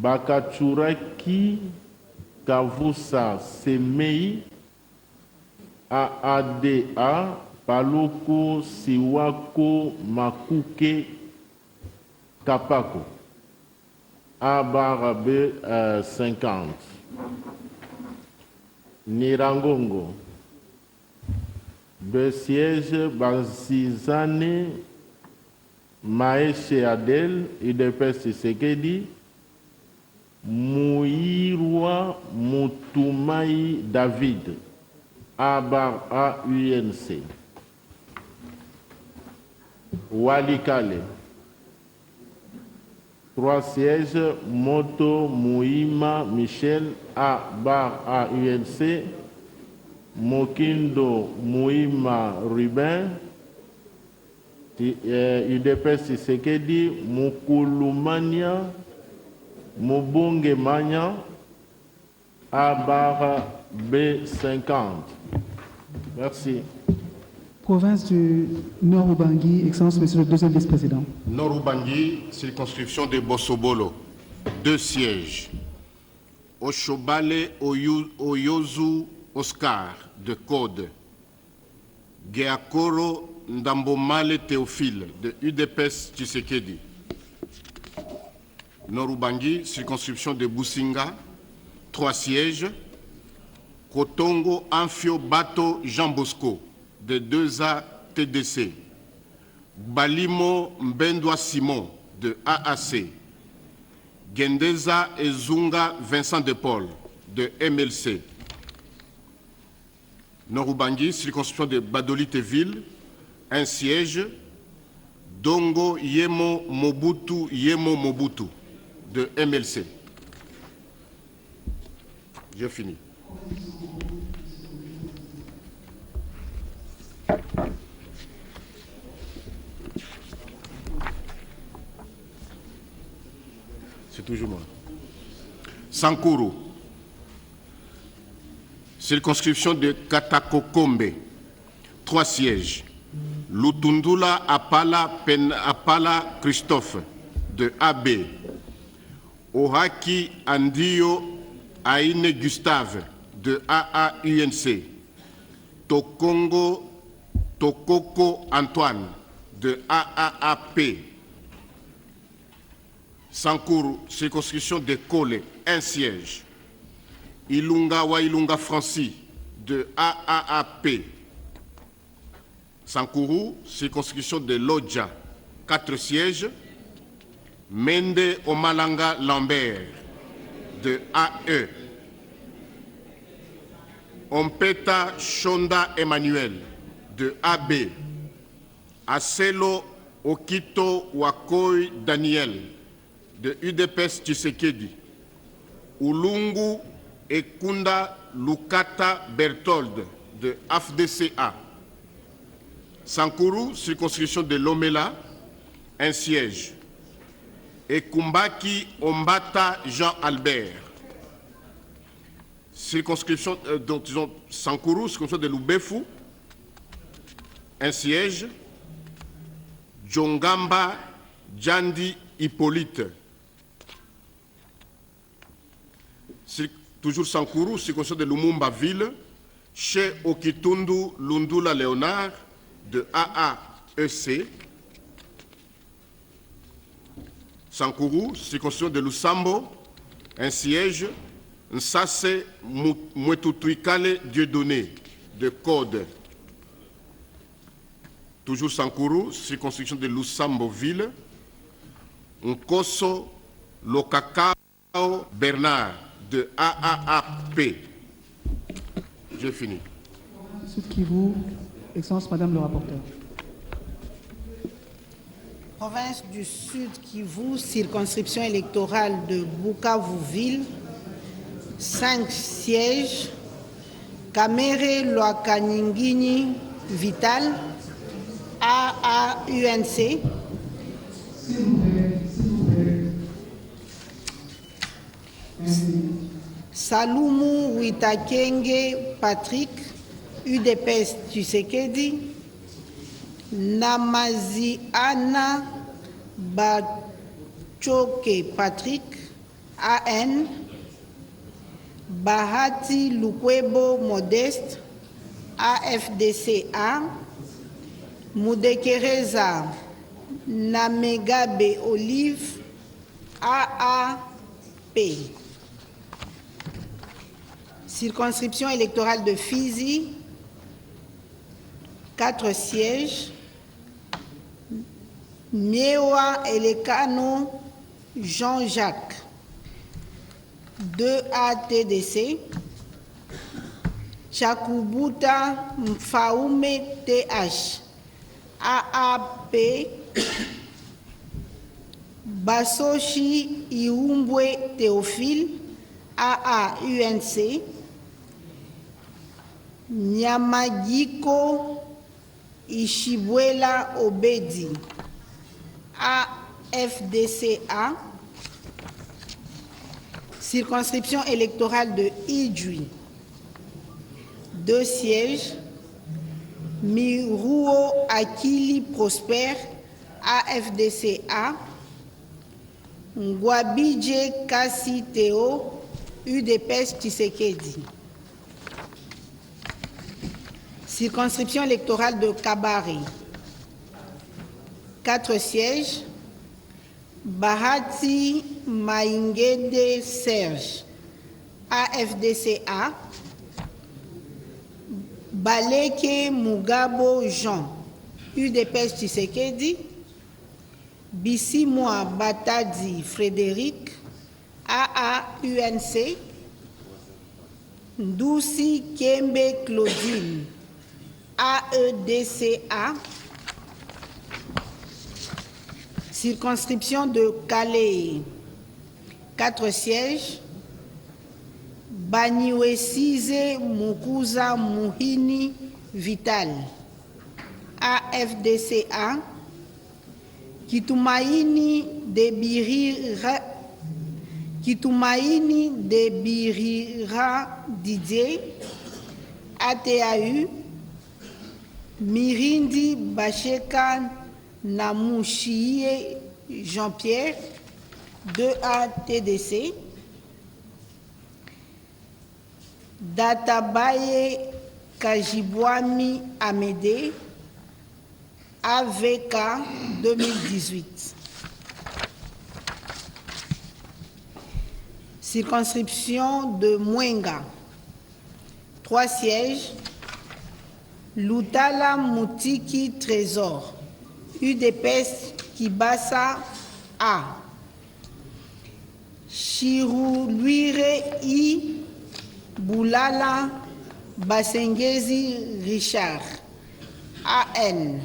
Bakachuraki Kavusa Semei AADA, Paluku Siwako Makuke Kapako B50. Nirangongo, 2 sièges, Bazizane Maeshe Adel, IDPS Tshisekedi, Mouirwa Moutoumai David, AUNC. Walikale. 3 sièges, Moto Mouima Michel, A bar A UNC, Mokindo Mouima Ruben, UDPS Tshisekedi, Mukulumania, Mubunge Mania, A bar B50. Merci. Province du Nord-Ubangi, Excellence, Monsieur le deuxième vice-président. Nord-Ubangi, circonscription de Bossobolo, 2 sièges. Oshobale Oyozu Oscar, de Code. Geakoro Ndambomale Théophile, de UDPS Tshisekedi. Nord-Ubangi, circonscription de Businga, 3 sièges. Kotongo Amphio Bato Jean Bosco, de 2A TDC. Balimo Mbendwa Simon, de AAC. Gendeza Ezunga Vincent de Paul, de MLC. Nord-Ubangi, circonscription de Badoliteville, 1 siège. Dongo Yemo Mobutu, de MLC. J'ai fini. C'est toujours moi. Sankuru. Circonscription de Katakokombe. 3 sièges. Lutundula Apala Christophe, de AB. Ohaki Andio Aine Gustave, de AAUNC. Tokoko Antoine, de AAAP. Sankuru, circonscription de Kole, 1 siège. Ilunga Wailunga Francis, de AAAP. Sankuru, circonscription de Lodja, 4 sièges. Mende Omalanga Lambert, de AE. Ompeta Shonda Emmanuel, de AB. Aselo Okito Wakoi Daniel, de UDPS Tshisekedi. Ulungu Ekunda Lukata Berthold, de AFDCA. Sankuru, circonscription de Lomela, 1 siège. Ekumbaki Ombata Jean-Albert. Circonscription, donc disons Sankuru, circonscription de Lubefu, 1 siège. Djongamba Djandi Hippolyte. Toujours Sankuru, circonscription de Lumumba Ville, chez Okitundu Lundula Léonard, de AAEC. Sankuru, circonscription de Lusambo, 1 siège. Nsase Mwetutuikale Dieudonné, de Code. Toujours Sankuru, circonscription de Lusambo-Ville. Nkoso Lokakao Bernard, de AAAP. J'ai fini. Sud Kivu, Excellence, Madame le rapporteur. Province du Sud Kivu, circonscription électorale de Bukavu-Ville, 5 sièges. Kamere Loakaningini Vital, AAUNC. Salumu Witakenge Patrick, UDPS Tshisekedi. Namaziana Bachoke Patrick, AN. Bahati Lukwebo Modeste, AFDCA. Mudekereza Namegabe Olive, AAP. Circonscription électorale de Fizi, 4 sièges. Miewa Elekano Jean-Jacques, 2A TDC. Chakubuta Mfaume TH, AAP. P. Basoshi Iumbwe Théophile, AA UNC. Nyamadiko Ishibwela Obedi, AFDCA. Circonscription électorale de Idjoui. 2 sièges. Miruo Akili Prosper, AFDCA. Ngwabidje Kassi Théo, UDPS Tshisekedi. Circonscription électorale de Kabare. 4 sièges. Bahati Maingede Serge, AFDCA. Baleke Mugabo Jean, UDPS Tshisekedi. Bissimwa Batadi Frédéric, AA UNC. Ndousi Kembe Claudine, AEDCA. Circonscription de Calais. 4 sièges. Baniwesize Mukuza Muhini Vital, AFDCA. Kitumaini Debirira Didier, ATAU. Mirindi Bacheka Namushie Jean-Pierre, 2A TDC. Databaye Kajibwami Amédée, AVK 2018. Circonscription de Mwenga. 3 sièges. Lutala Moutiki Trésor, UDPS Kibasa A. Chiruluire I. Boulala Basengezi Richard, AN.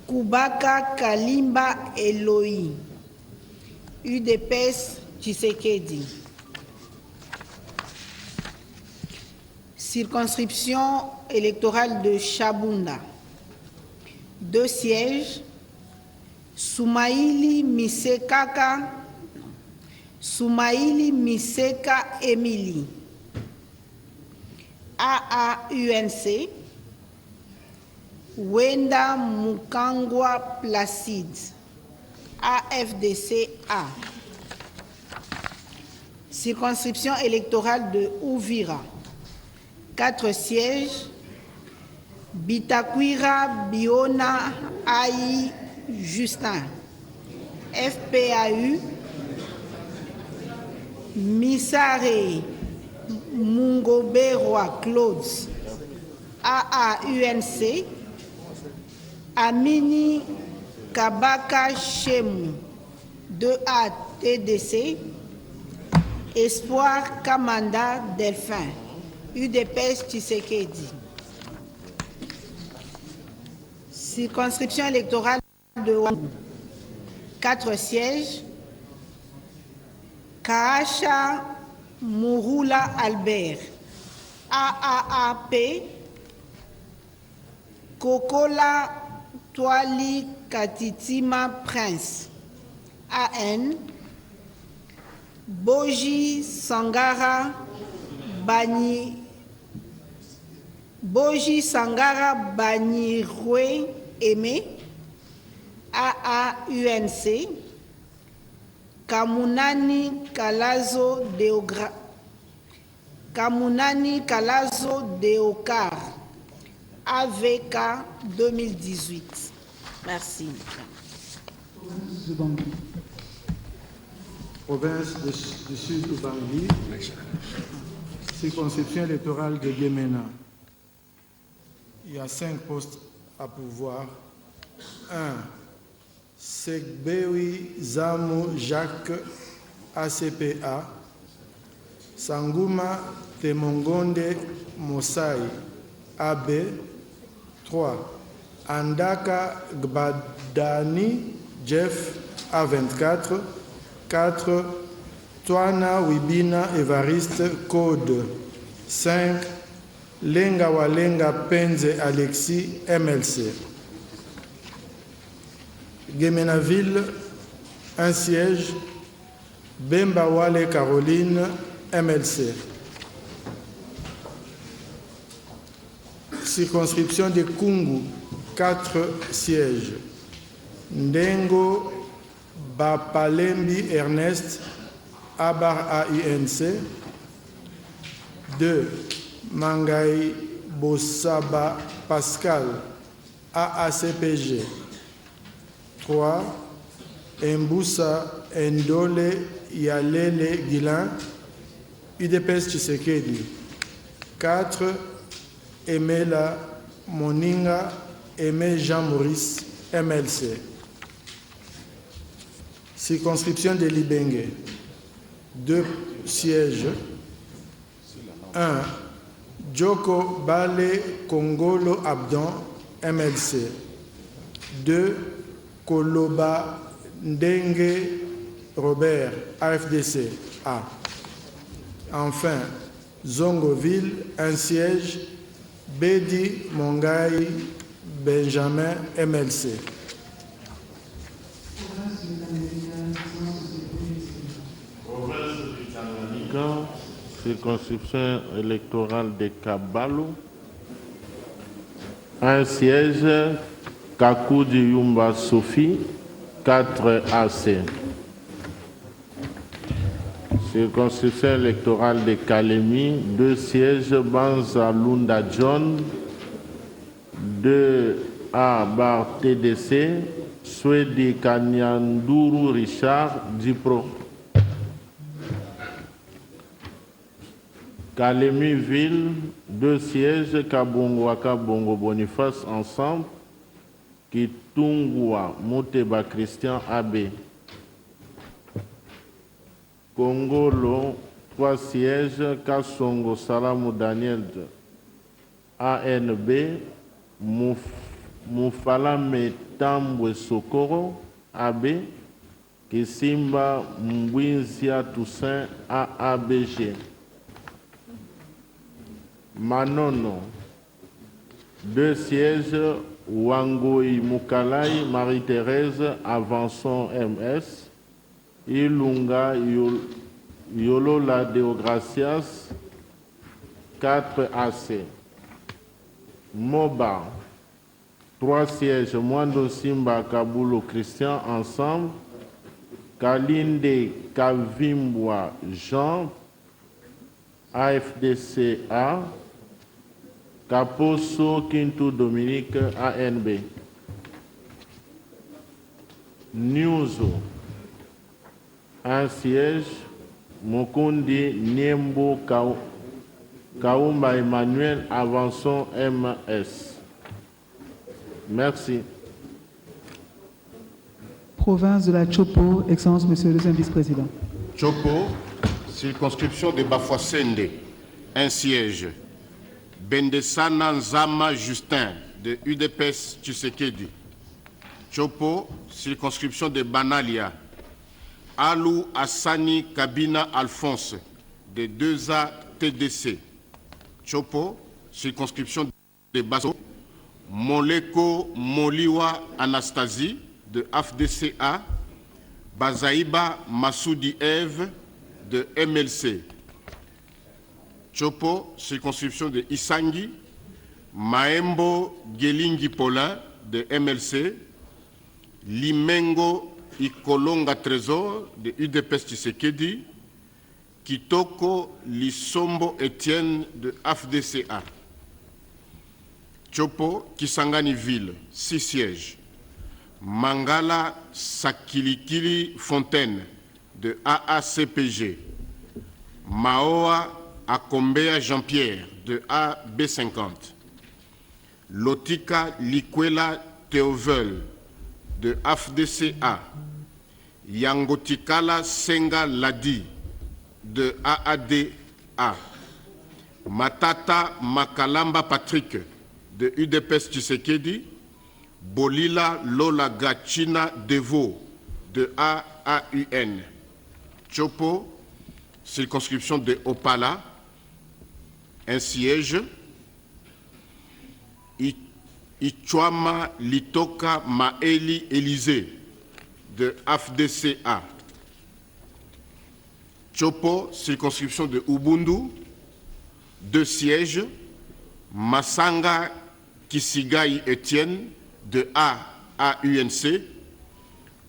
Kubaka Kalimba Eloi, UDPS Tshisekedi. Circonscription électorale de Chabunda. 2 sièges. Soumaïli Miseka Emily, AAUNC. Wenda Mukangwa Placide, AFDCA. Circonscription électorale de Ouvira. 4 sièges. Bitakwira Biona Aïe Justin, FPAU. Misare Mungoberwa Claude, AAUNC. Amini Kabaka Shemu, 2A TDC. Espoir Kamanda Delphin, UDPS Tshisekedi. Circonscription électorale de Ouangou. 4 sièges. Kaasha Mouroula Albert, AAAP. Kokola Toali Katitima Prince, AN. Boji Sangara Banyirwe Aimé, AAUNC. Kamunani Kalazo Deokar, AVK 2018. Merci. Province du Sud Ubangi, circonscription électorale de Guémena. Il y a 5 postes à pourvoir. 1. Segbewi Zamo Jacques, ACPA. Sanguma Temongonde Mosai, AB. 3. Andaka Gbadani Jeff A24. 4. Toana Wibina Evariste Code 5. Lenga Walenga Penze Alexis MLC. Guémenaville, un siège. Bemba Wale Caroline MLC. Circonscription de Kungu, 4 sièges. Ndengo Bapalembi Ernest, Abar AINC. 2. Mangai Bossaba Pascal, AACPG. 3. Mboussa Ndole Yalele Guilain, UDPS Tshisekedi. 4. Emela Moninga Aimé Jean-Maurice, MLC. Circonscription de Libenge. 2 sièges. 1. Djoko Bale Kongolo Abdon, MLC. 2. Koloba Ndenge Robert, AFDC. A. Enfin, Zongoville, un siège. Bedi Mongai Benjamin, MLC. Circonscription électorale de Kabalo. Un siège. Kakoudi Yumba Sophie, 4 AC. Circonscription électorale de Kalemi, 2 sièges. Banza Lunda John, 2 A bar TDC. Swedi Kanyanduru Richard, Dipro. Kalemi Ville, 2 sièges. Kabongwaka Bongo Boniface ensemble. Kitungwa Moteba Christian AB. Kongolo, 3 sièges. Kassongo Salamou Daniel ANB. Moufalame Tambwe Sokoro AB. Kisimba Mbwinzia Toussaint AABG. Manono, 2 sièges. Wangoi Mukalai, Marie-Thérèse, Avançon MS, Ilunga Yolola Deogracias, 4 AC. Moba, 3 sièges. Mwando Simba Kabulo Christian, ensemble. Kalinde Kavimbwa Jean, AFDCA. Kaposo Kintu Dominique, ANB. Nyuzo, un siège. Mokundi Niembo Kaumba Emmanuel, Avançon MS. Merci. Province de la Chopo, Excellence, Monsieur le deuxième vice-président. Chopo, circonscription de Bafouassende, un siège. Bendesana Nzama Justin, de UDPS Tshisekedi. Chopo, circonscription de Banalia. Alou Assani Kabina Alphonse, de 2A TDC. Chopo, circonscription de Basso. Moleko Moliwa Anastasie, de AFDCA. Bazaïba Massoudi Eve, de MLC. Chopo, circonscription de Isangi. Maembo Gelingi Paulin, de MLC. Limengo Ikolonga Trésor, de UDPS Tshisekedi. Kitoko Lisombo Etienne, de AFDCA. Chopo, Kisangani Ville, 6 sièges. Mangala Sakilikili Fontaine, de AACPG. Maoa Akombea Jean-Pierre, de AB50. Lotika Likwela Théovel, de AFDCA. Yangotikala Senga Ladi, de AADA. Matata Makalamba Patrick, de UDPS Tshisekedi. Bolila Lola Gachina Devo de AAUN. Chopo, circonscription de Opala, un siège. Ichwama Litoka Maeli Élysée de AFDCA. Chopo, circonscription de Ubundu, 2 sièges. Massanga Kisigai Etienne de AAUNC.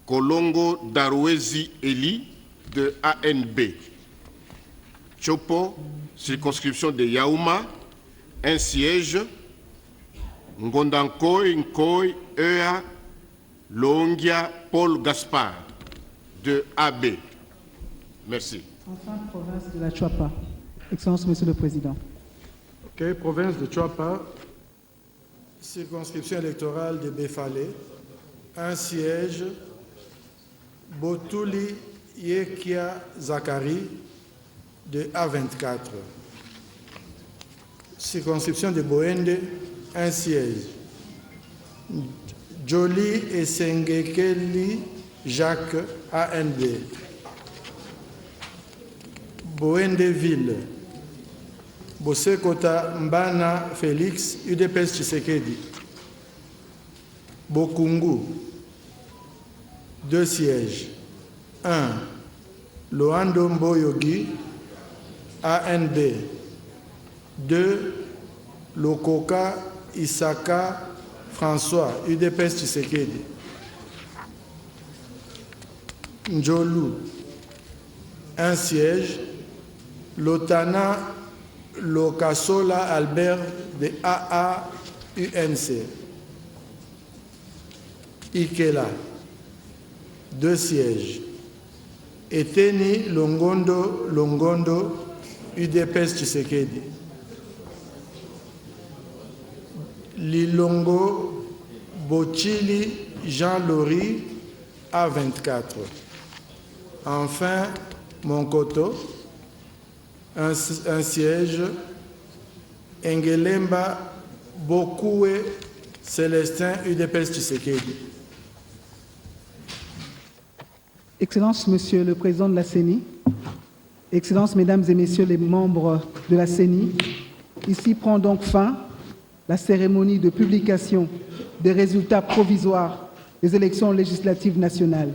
Kolongo Darouezi Eli de ANB. Chopo, circonscription de Yaouma, 1 siège. Ngondankoi Nkoi Ea Longia Paul Gaspard de AB. Merci. Enfin, province de la Chuapa. Excellence, Monsieur le Président. Ok, province de Chuapa, circonscription électorale de Befale, 1 siège. Botuli Yekia Zakari de A24. Circonscription de Boende, 1 siège. Jolie et Sengekeli Jacques, ANB. Boende-Ville. Bosekota Mbana Félix, UDPS Tshisekedi. Bokungu, 2 sièges. 1. Loando Mboyogi, ANB. 2. Lokoka Isaka François, UDPS Tshisekedi. Njolu, 1 siège. Lotana Lokasola Albert de AAUNC. Ikela, 2 sièges. Eteni Longondo, UDPS Tshisekedi. Lilongo Bochili Jean-Laurie, A24. Enfin, Monkoto, un siège. Engelemba Bokoué Célestin, UDPS Tshisekedi. Excellence, Monsieur le Président de la CENI, Excellences, Mesdames et Messieurs les membres de la CENI, ici prend donc fin la cérémonie de publication des résultats provisoires des élections législatives nationales.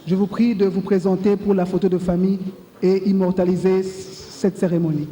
Je vous prie de vous présenter pour la photo de famille et immortaliser cette cérémonie.